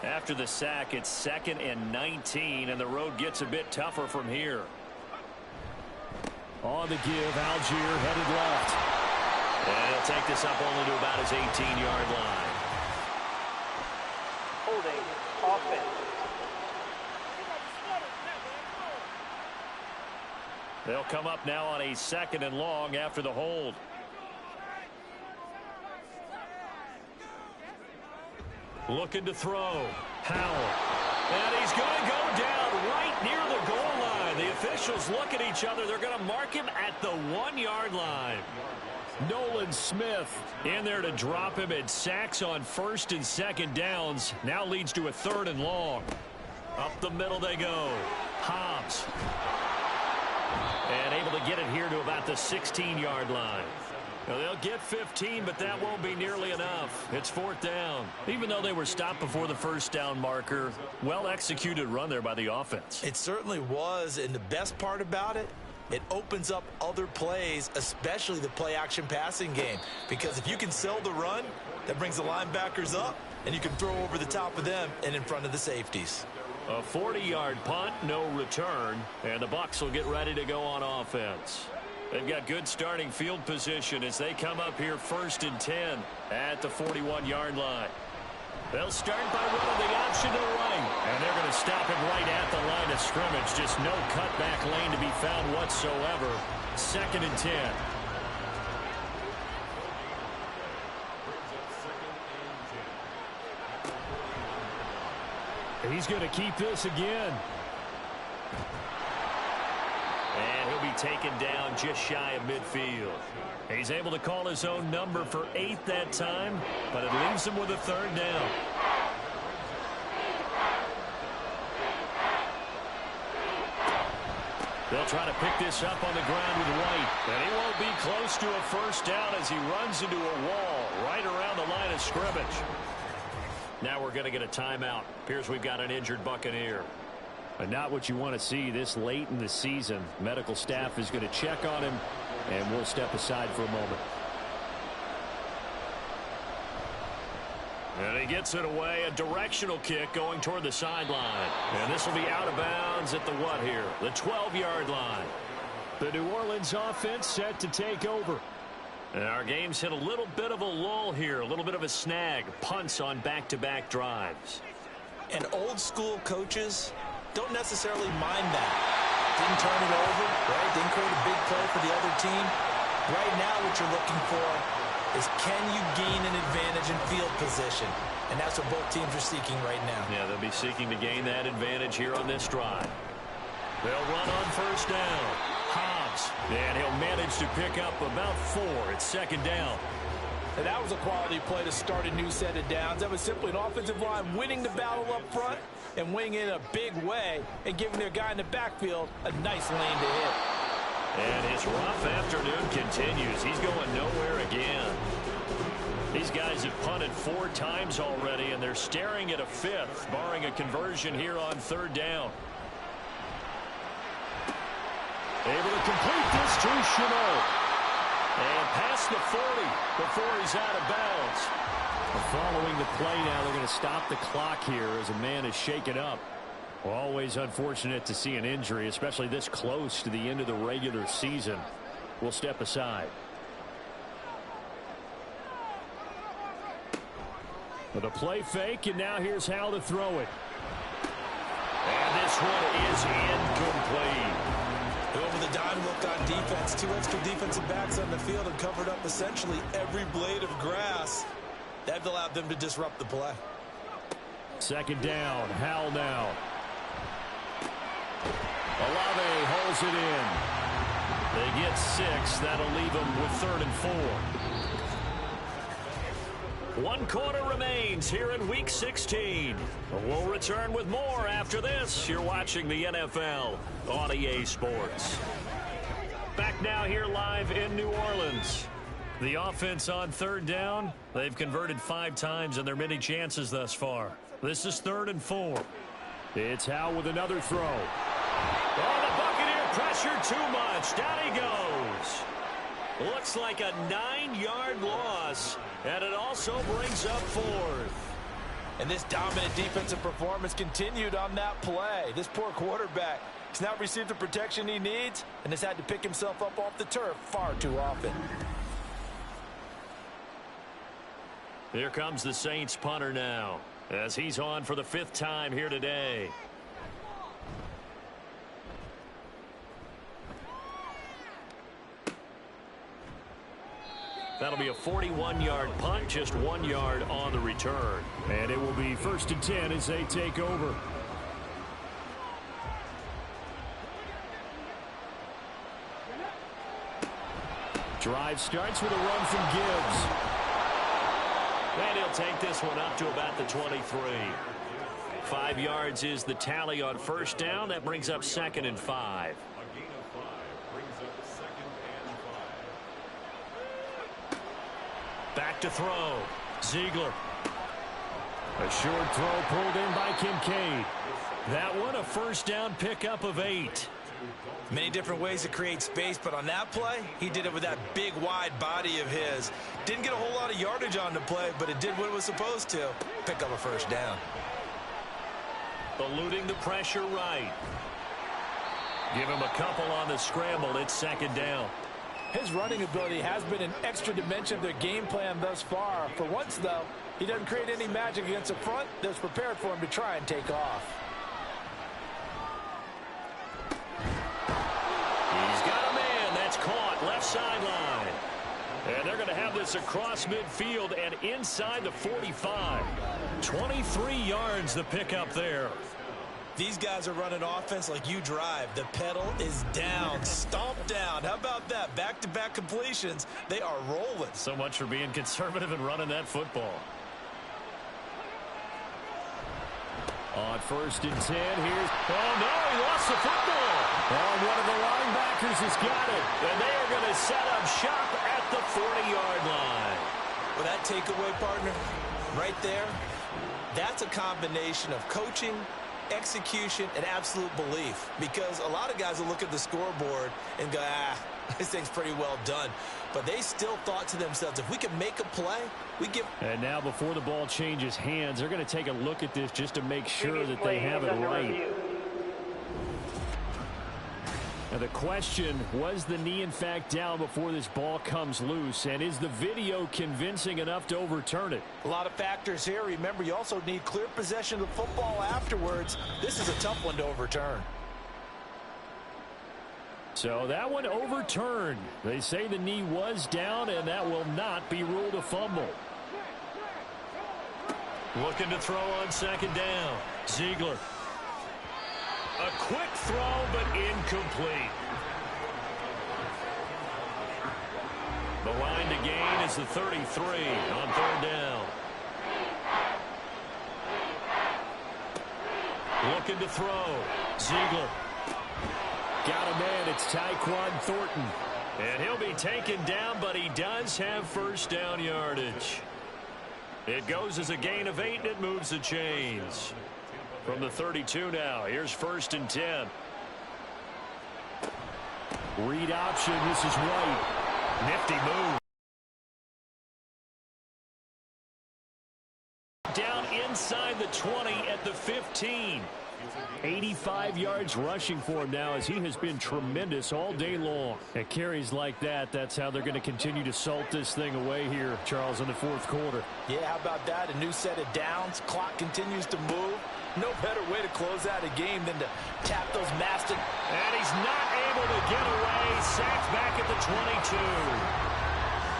After the sack, it's 2nd and 19, and the road gets a bit tougher from here. On the give, Algier headed left. And he'll take this up only to about his 18-yard line. Offense. They'll come up now on a 2nd and long after the hold. Looking to throw. Howell. And he's going to go down right near the goal line. The officials look at each other. They're going to mark him at the 1-yard line. Nolan Smith in there to drop him. At sacks on 1st and 2nd downs. Now leads to a 3rd and long. Up the middle they go. Hobbs. And able to get it here to about the 16-yard line. Now they'll get 15, but that won't be nearly enough. It's 4th down. Even though they were stopped before the 1st down marker, well-executed run there by the offense. It certainly was, and the best part about it, it opens up other plays, especially the play-action passing game. Because if you can sell the run, that brings the linebackers up, and you can throw over the top of them and in front of the safeties. A 40-yard punt, no return, and the Bucs will get ready to go on offense. They've got good starting field position as they come up here 1st and 10 at the 41-yard line. They'll start by running the option to the right, and they're going to stop him right at the line of scrimmage. Just no cutback lane to be found whatsoever. 2nd and 10. He's going to keep this again. And he'll be taken down just shy of midfield. He's able to call his own number for 8 that time, but it leaves him with a 3rd down. They'll try to pick this up on the ground with White. And he won't be close to a 1st down as he runs into a wall right around the line of scrimmage. Now we're going to get a timeout. Appears we've got an injured Buccaneer. But not what you want to see this late in the season. Medical staff is going to check on him, and we'll step aside for a moment. And he gets it away. A directional kick going toward the sideline. And this will be out of bounds at the what here? The 12-yard line. The New Orleans offense set to take over. And our game's hit a little bit of a lull here. A little bit of a snag. Punts on back-to-back drives. And old-school coaches don't necessarily mind that. Didn't turn it over, right? Didn't create a big play for the other team. Right now what you're looking for is can you gain an advantage in field position? And that's what both teams are seeking right now. Yeah, they'll be seeking to gain that advantage here on this drive. They'll run on 1st down. Hobbs. And he'll manage to pick up about 4. It's 2nd down. And that was a quality play to start a new set of downs. That was simply an offensive line winning the battle up front and winning in a big way and giving their guy in the backfield a nice lane to hit. And his rough afternoon continues. He's going nowhere again. These guys have punted 4 times already, and they're staring at a 5th, barring a conversion here on 3rd down. Able to complete this to Chenault. And past the 40 before he's out of bounds. Following the play now, they're going to stop the clock here as a man is shaken up. Always unfortunate to see an injury, especially this close to the end of the regular season. We'll step aside. With a play fake, and now here's how to throw it. And this one is incomplete. Over the dime look on defense. 2 extra defensive backs on the field and covered up essentially every blade of grass. That allowed them to disrupt the play. 2nd down. Howell now. Olave holds it in. They get 6. That'll leave them with 3rd and 4. 1 quarter remains here in Week 16. We'll return with more after this. You're watching the NFL on EA Sports. Back now here live in New Orleans. The offense on 3rd down. They've converted 5 times in their many chances thus far. This is 3rd and 4. It's Howell with another throw. Oh, the Buccaneer pressure too much. Down he goes. Looks like a 9-yard loss, and it also brings up 4th. And this dominant defensive performance continued on that play. This poor quarterback has now received the protection he needs and has had to pick himself up off the turf far too often. Here comes the Saints punter now. as he's on for the 5th time here today. That'll be a 41-yard punt, just 1 yard on the return. And it will be 1st and 10 as they take over. Drive starts with a run from Gibbs. And he'll take this one up to about the 23. 5 yards is the tally on 1st down. That brings up 2nd and 5. Back to throw. Ziegler. A short throw pulled in by Kincaid. That one, a 1st down pickup of 8. Many different ways to create space, but on that play, he did it with that big, wide body of his. Didn't get a whole lot of yardage on the play, but it did what it was supposed to. Pick up a 1st down. Eluding the pressure right. Give him a couple on the scramble. It's 2nd down. His running ability has been an extra dimension of their game plan thus far. For once, though, he doesn't create any magic against the front that's prepared for him to try and take off. He's got a man that's caught left sideline. And they're going to have this across midfield and inside the 45. 23 yards the pickup there. These guys are running offense like you drive. The pedal is down, stomped down. How about that? Back-to-back completions. They are rolling. So much for being conservative and running that football. On 1st and 10, here's... Oh, no, he lost the football. Oh, one of the linebackers has got it. And they are going to set up shop at the 40-yard line. Well, that takeaway, partner, right there, that's a combination of coaching, execution, and absolute belief. Because a lot of guys will look at the scoreboard and go, this thing's pretty well done. But they still thought to themselves, if we can make a play, we give... And now before the ball changes hands, they're going to take a look at this just to make sure that they have it right. Now the question, was the knee in fact down before this ball comes loose? And is the video convincing enough to overturn it? A lot of factors here. Remember, you also need clear possession of the football afterwards. This is a tough one to overturn. So that one overturned. They say the knee was down, and that will not be ruled a fumble. Looking to throw on 2nd down. Ziegler. A quick throw, but incomplete. The line to gain is the 33 on 3rd down. Looking to throw. Ziegler. Got a man. It's Tyquan Thornton. And he'll be taken down, but he does have 1st down yardage. It goes as a gain of 8, and it moves the chains. From the 32 now, here's 1st and 10. Read option, this is White. Nifty move. Down inside the 20 at the 15. 85 yards rushing for him now as he has been tremendous all day long. At carries like that, that's how they're going to continue to salt this thing away here, Charles, in the 4th quarter. Yeah, how about that? A new set of downs. Clock continues to move. No better way to close out a game than to tap those master. And he's not able to get away. Sacked back at the 22.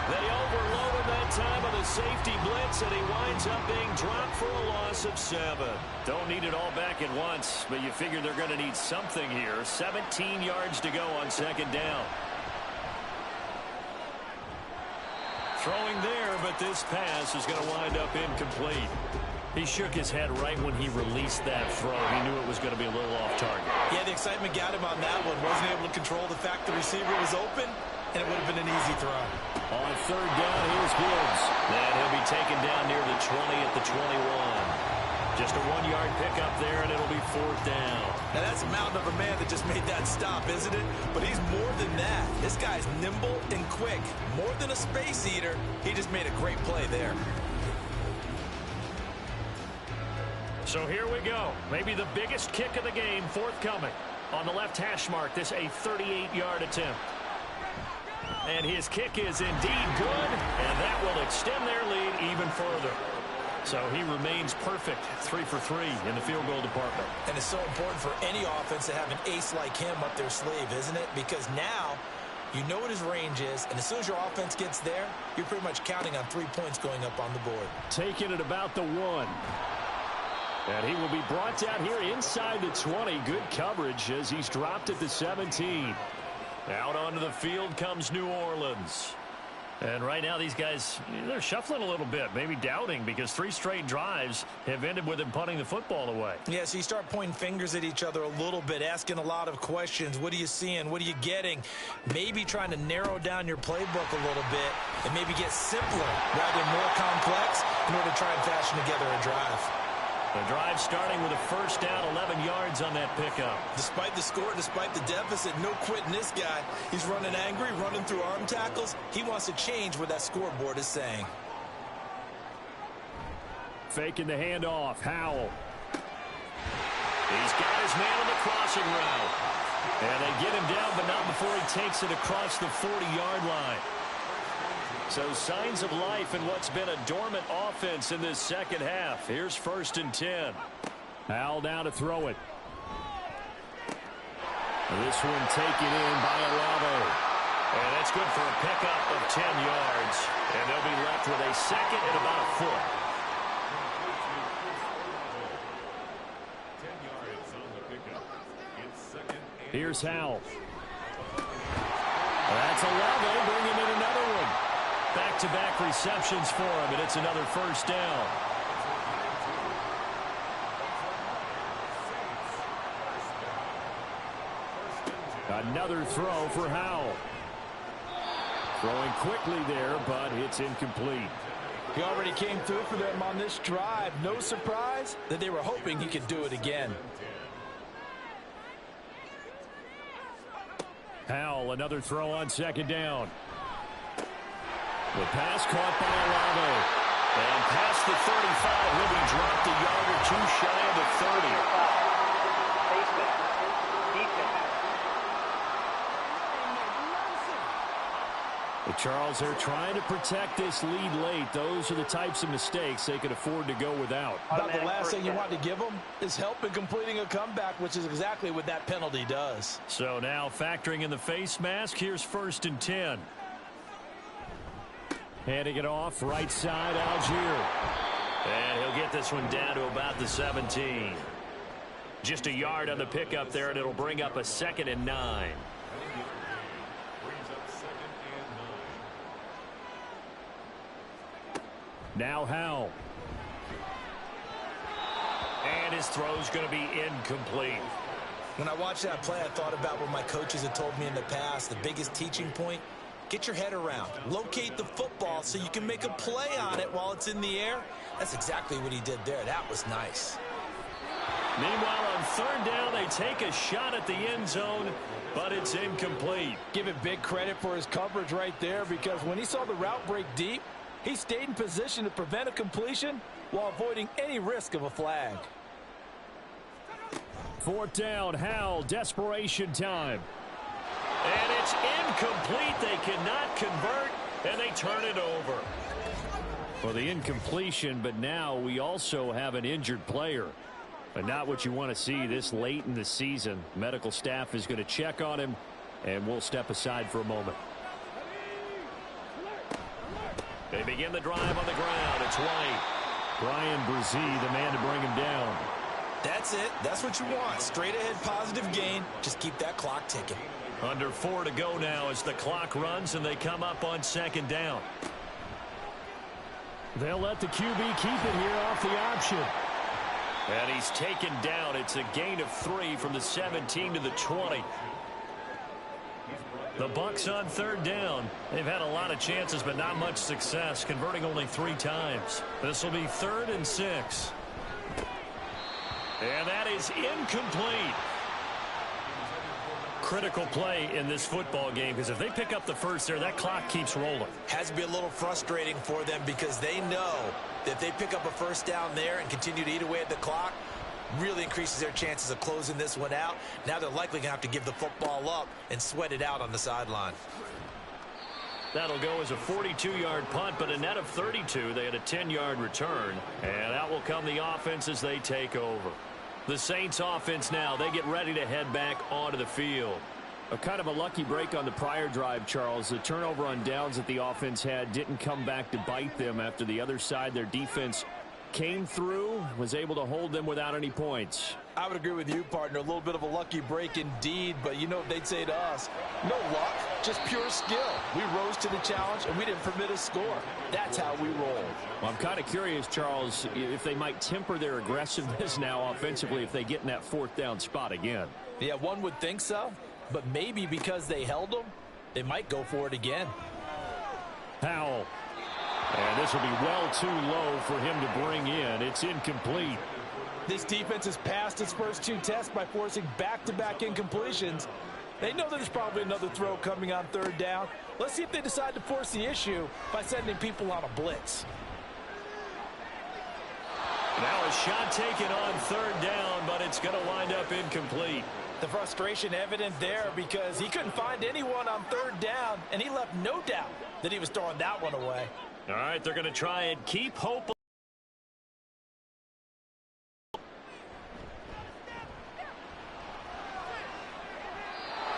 They overloaded that time of the safety blitz, and he winds up being dropped for a loss of 7. Don't need it all back at once, but you figure they're going to need something here. 17 yards to go on 2nd down. Throwing there, but this pass is going to wind up incomplete. He shook his head right when he released that throw. He knew it was going to be a little off target. Yeah, the excitement got him on that one. Wasn't able to control the fact the receiver was open, and it would have been an easy throw. On 3rd down, here's Gibbs. And he'll be taken down near the 20 at the 21. Just a 1-yard pickup there, and it'll be 4th down. Now, that's a mountain of a man that just made that stop, isn't it? But he's more than that. This guy's nimble and quick. More than a space eater, he just made a great play there. So here we go. Maybe the biggest kick of the game forthcoming. On the left hash mark, this a 38-yard attempt. And his kick is indeed good, and that will extend their lead even further. So he remains perfect, 3 for 3 in the field goal department. And it's so important for any offense to have an ace like him up their sleeve, isn't it? Because now you know what his range is, and as soon as your offense gets there, you're pretty much counting on 3 points going up on the board. Taking it about the 1. And he will be brought down here inside the 20. Good coverage as he's dropped at the 17. Out onto the field comes New Orleans. And right now these guys, they're shuffling a little bit, maybe doubting, because 3 straight drives have ended with him punting the football away. Yeah, so you start pointing fingers at each other a little bit, asking a lot of questions. What are you seeing? What are you getting? Maybe trying to narrow down your playbook a little bit and maybe get simpler rather than more complex in order to try and fashion together a drive. The drive starting with a first down, 11 yards on that pickup. Despite the score, despite the deficit, no quitting this guy. He's running angry, running through arm tackles. He wants to change what that scoreboard is saying. Faking the handoff. Howell. He's got his man on the crossing route. And they get him down, but not before he takes it across the 40-yard line. So signs of life in what's been a dormant offense in this second half. Here's 1st and 10. Howell down to throw it. This one taken in by Olave. And that's good for a pickup of 10 yards. And they'll be left with a second and about a foot. 10 yards on the pickup. It's 2nd and Here's Howell. That's Olave bringing in another one. Back-to-back receptions for him, and it's another first down. Another throw for Howell. Throwing quickly there, but it's incomplete. He already came through for them on this drive. No surprise that they were hoping he could do it again. Howell, another throw on 2nd down. The pass caught by Olave. And past the 35, will be dropped a yard or 2 shy of the 30. The Charles are trying to protect this lead late. Those are the types of mistakes they could afford to go without. About the last thing you want to give them is help in completing a comeback, which is exactly what that penalty does. So now factoring in the face mask, here's 1st and 10. Handing it off, right side, Algier. And he'll get this one down to about the 17. Just a yard on the pickup there, and it'll bring up a 2nd and 9. Now Howell. And his throw's going to be incomplete. When I watched that play, I thought about what my coaches had told me in the past. The biggest teaching point, get your head around. Locate the football so you can make a play on it while it's in the air. That's exactly what he did there. That was nice. Meanwhile, on 3rd down, they take a shot at the end zone, but it's incomplete. Give him big credit for his coverage right there, because when he saw the route break deep, he stayed in position to prevent a completion while avoiding any risk of a flag. 4th down, Howell, desperation time. And it's incomplete. They cannot convert, and they turn it over. For the incompletion, but now we also have an injured player. But not what you want to see this late in the season. Medical staff is going to check on him, and we'll step aside for a moment. They begin the drive on the ground. It's White. Brian Brzee, the man to bring him down. That's it. That's what you want. Straight ahead positive gain. Just keep that clock ticking. Under 4 to go now as the clock runs, and they come up on 2nd down. They'll let the QB keep it here off the option. And he's taken down. It's a gain of 3 from the 17 to the 20. The Bucs on 3rd down. They've had a lot of chances, but not much success, converting only 3 times. This will be 3rd and 6. And that is incomplete. Critical play in this football game, because if they pick up the first there, that clock keeps rolling. Has to be a little frustrating for them, because they know that if they pick up a first down there and continue to eat away at the clock, really increases their chances of closing this one out. Now they're likely going to have to give the football up and sweat it out on the sideline. That'll go as a 42-yard punt, but a net of 32. They had a 10-yard return, and out will come the offense as they take over. The Saints offense now, they get ready to head back onto the field. A kind of a lucky break on the prior drive, Charles. The turnover on downs that the offense had didn't come back to bite them after the other side. Their defense came through, was able to hold them without any points. I would agree with you, partner. A little bit of a lucky break indeed, but you know what they'd say to us? No luck, just pure skill. We rose to the challenge, and we didn't permit a score. That's how we roll. Well, I'm kind of curious, Charles, if they might temper their aggressiveness now offensively if they get in that fourth down spot again. Yeah, one would think so, but maybe because they held them, they might go for it again. Howell. And this will be well too low for him to bring in. It's incomplete. This defense has passed its first two tests by forcing back-to-back incompletions. They know that there's probably another throw coming on third down. Let's see if they decide to force the issue by sending people on a blitz. Now a shot taken on third down, but it's going to wind up incomplete. The frustration evident there because he couldn't find anyone on third down, and he left no doubt that he was throwing that one away. All right, they're going to try and keep hope.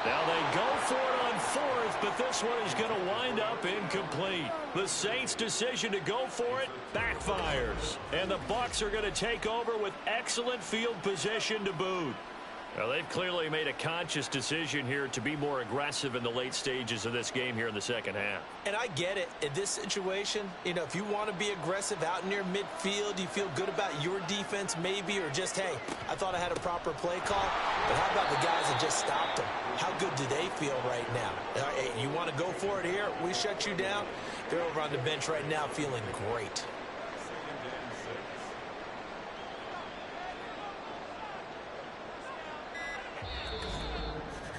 Now they go for it on fourth, but this one is going to wind up incomplete. The Saints' decision to go for it backfires. And the Bucs are going to take over with excellent field position to boot. Well, they've clearly made a conscious decision here to be more aggressive in the late stages of this game here in the second half. And I get it. In this situation, you know, if you want to be aggressive out near midfield, you feel good about your defense maybe, or just, hey, I thought I had a proper play call. But how about the guys that just stopped them? How good do they feel right now? Hey, you want to go for it here? We shut you down? They're over on the bench right now feeling great.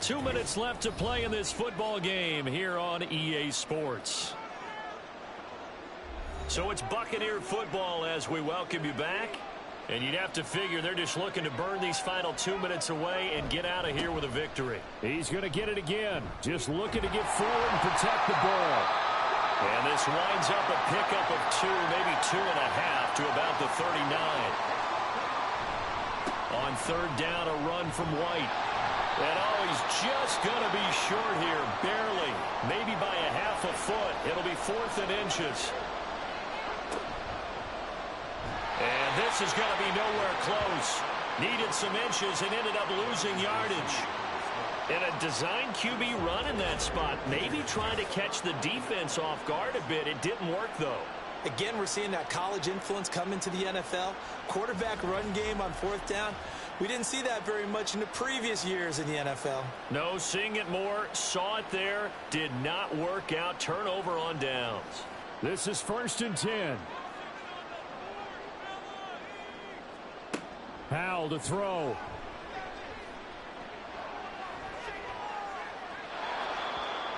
Two minutes left to play in this football game here on EA Sports. So it's Buccaneer football as we welcome you back. And you'd have to figure they're just looking to burn these final 2 minutes away and get out of here with a victory. He's going to get it again. Just looking to get forward and protect the ball. And this winds up a pickup of 2, maybe 2.5 to about the 39. On third down, a run from White. And oh, he's just going to be short here, barely. Maybe by a half a foot. It'll be 4th and inches. And this is going to be nowhere close. Needed some inches and ended up losing yardage. And a design QB run in that spot. Maybe trying to catch the defense off guard a bit. It didn't work, though. Again, we're seeing that college influence come into the NFL. Quarterback run game on fourth down. We didn't see that very much in the previous years in the NFL. No, seeing it more. Saw it there. Did not work out. Turnover on downs. This is 1st and 10. Howell to throw.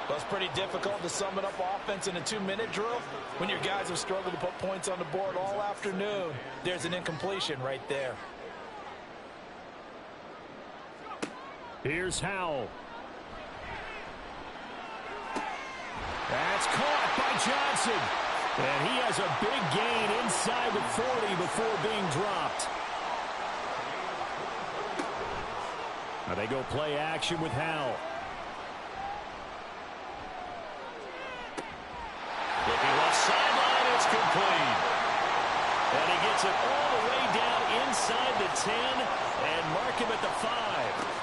Well, it's pretty difficult to sum it up offense in a 2-minute drill when your guys have struggled to put points on the board all afternoon. There's an incompletion right there. Here's Howell. That's caught by Johnson. And he has a big gain inside the 40 before being dropped. Now they go play action with Howell. Looking left sideline, it's complete. And he gets it all the way down inside the 10 and mark him at the 5.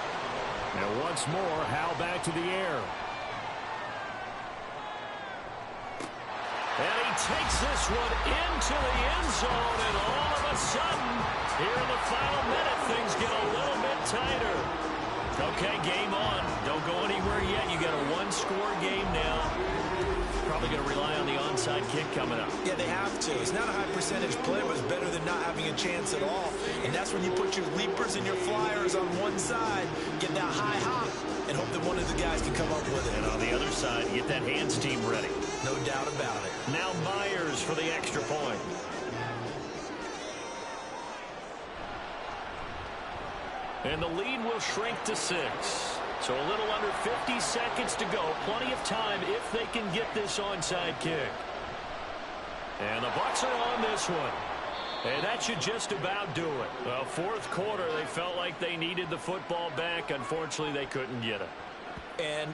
And once more, Howell back to the air. And he takes this one into the end zone, and all of a sudden, here in the final minute, things get a little bit tighter. Okay, game on. Don't go anywhere yet. You got a one-score game now. Probably going to rely on the onside kick coming up. Yeah, they have to. It's not a high-percentage play, but it's better than not having a chance at all. And that's when you put your leapers and your flyers on one side, get that high hop, and hope that one of the guys can come up with it. And on the other side, get that hands team ready. No doubt about it. Now Myers for the extra point. And the lead will shrink to 6. So a little under 50 seconds to go. Plenty of time if they can get this onside kick. And the Bucs are on this one. And that should just about do it. Well, fourth quarter, they felt like they needed the football back. Unfortunately, they couldn't get it. And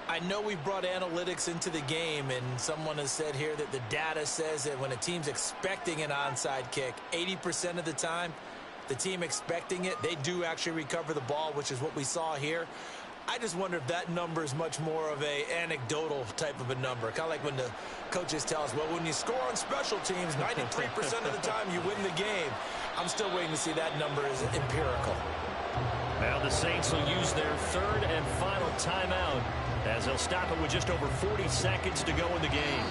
I know we've brought analytics into the game, and someone has said here that the data says that when a team's expecting an onside kick, 80% of the time, the team expecting it, they do actually recover the ball, which is what we saw here. I just wonder if that number is much more of a anecdotal type of a number. Kind of like when the coaches tell us, well, when you score on special teams, 93% of the time you win the game. I'm still waiting to see that number is empirical. Now the Saints will use their third and final timeout as they'll stop it with just over 40 seconds to go in the game.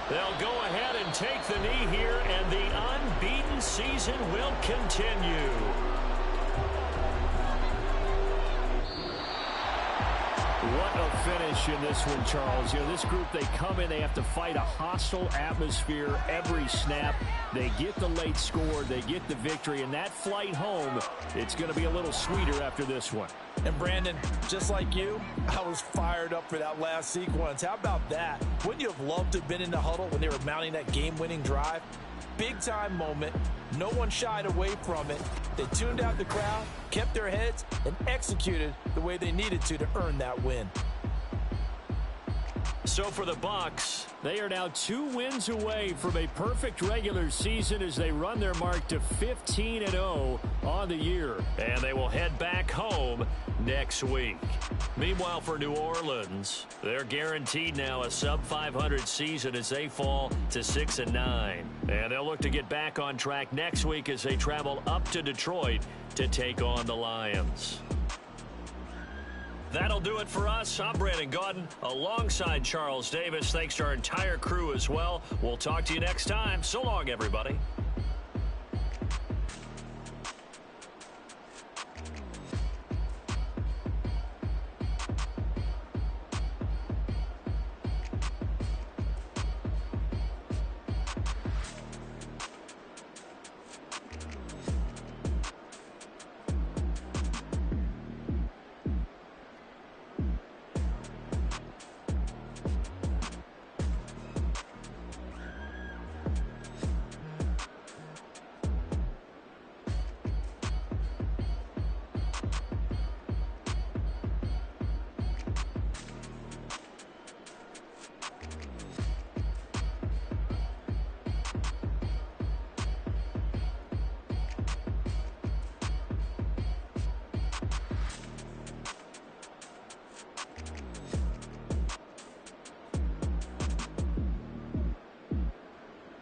They'll go ahead and take the knee here, and the unbeaten season will continue. What a finish in this one, Charles. You know, this group, they come in, they have to fight a hostile atmosphere every snap. They get the late score, they get the victory, and that flight home, it's going to be a little sweeter after this one. And Brandon, just like you, I was fired up for that last sequence. How about that? Wouldn't you have loved to have been in the huddle when they were mounting that game-winning drive? Big-time moment. No one shied away from it. They tuned out the crowd, kept their heads, and executed the way they needed to earn that win. So for the Bucs, they are now 2 wins away from a perfect regular season as they run their mark to 15-0 on the year. And they will head back home next week. Meanwhile, for New Orleans, they're guaranteed now a sub-500 season as they fall to 6-9. And they'll look to get back on track next week as they travel up to Detroit to take on the Lions. That'll do it for us. I'm Brandon Gaudin alongside Charles Davis. Thanks to our entire crew as well. We'll talk to you next time. So long, everybody.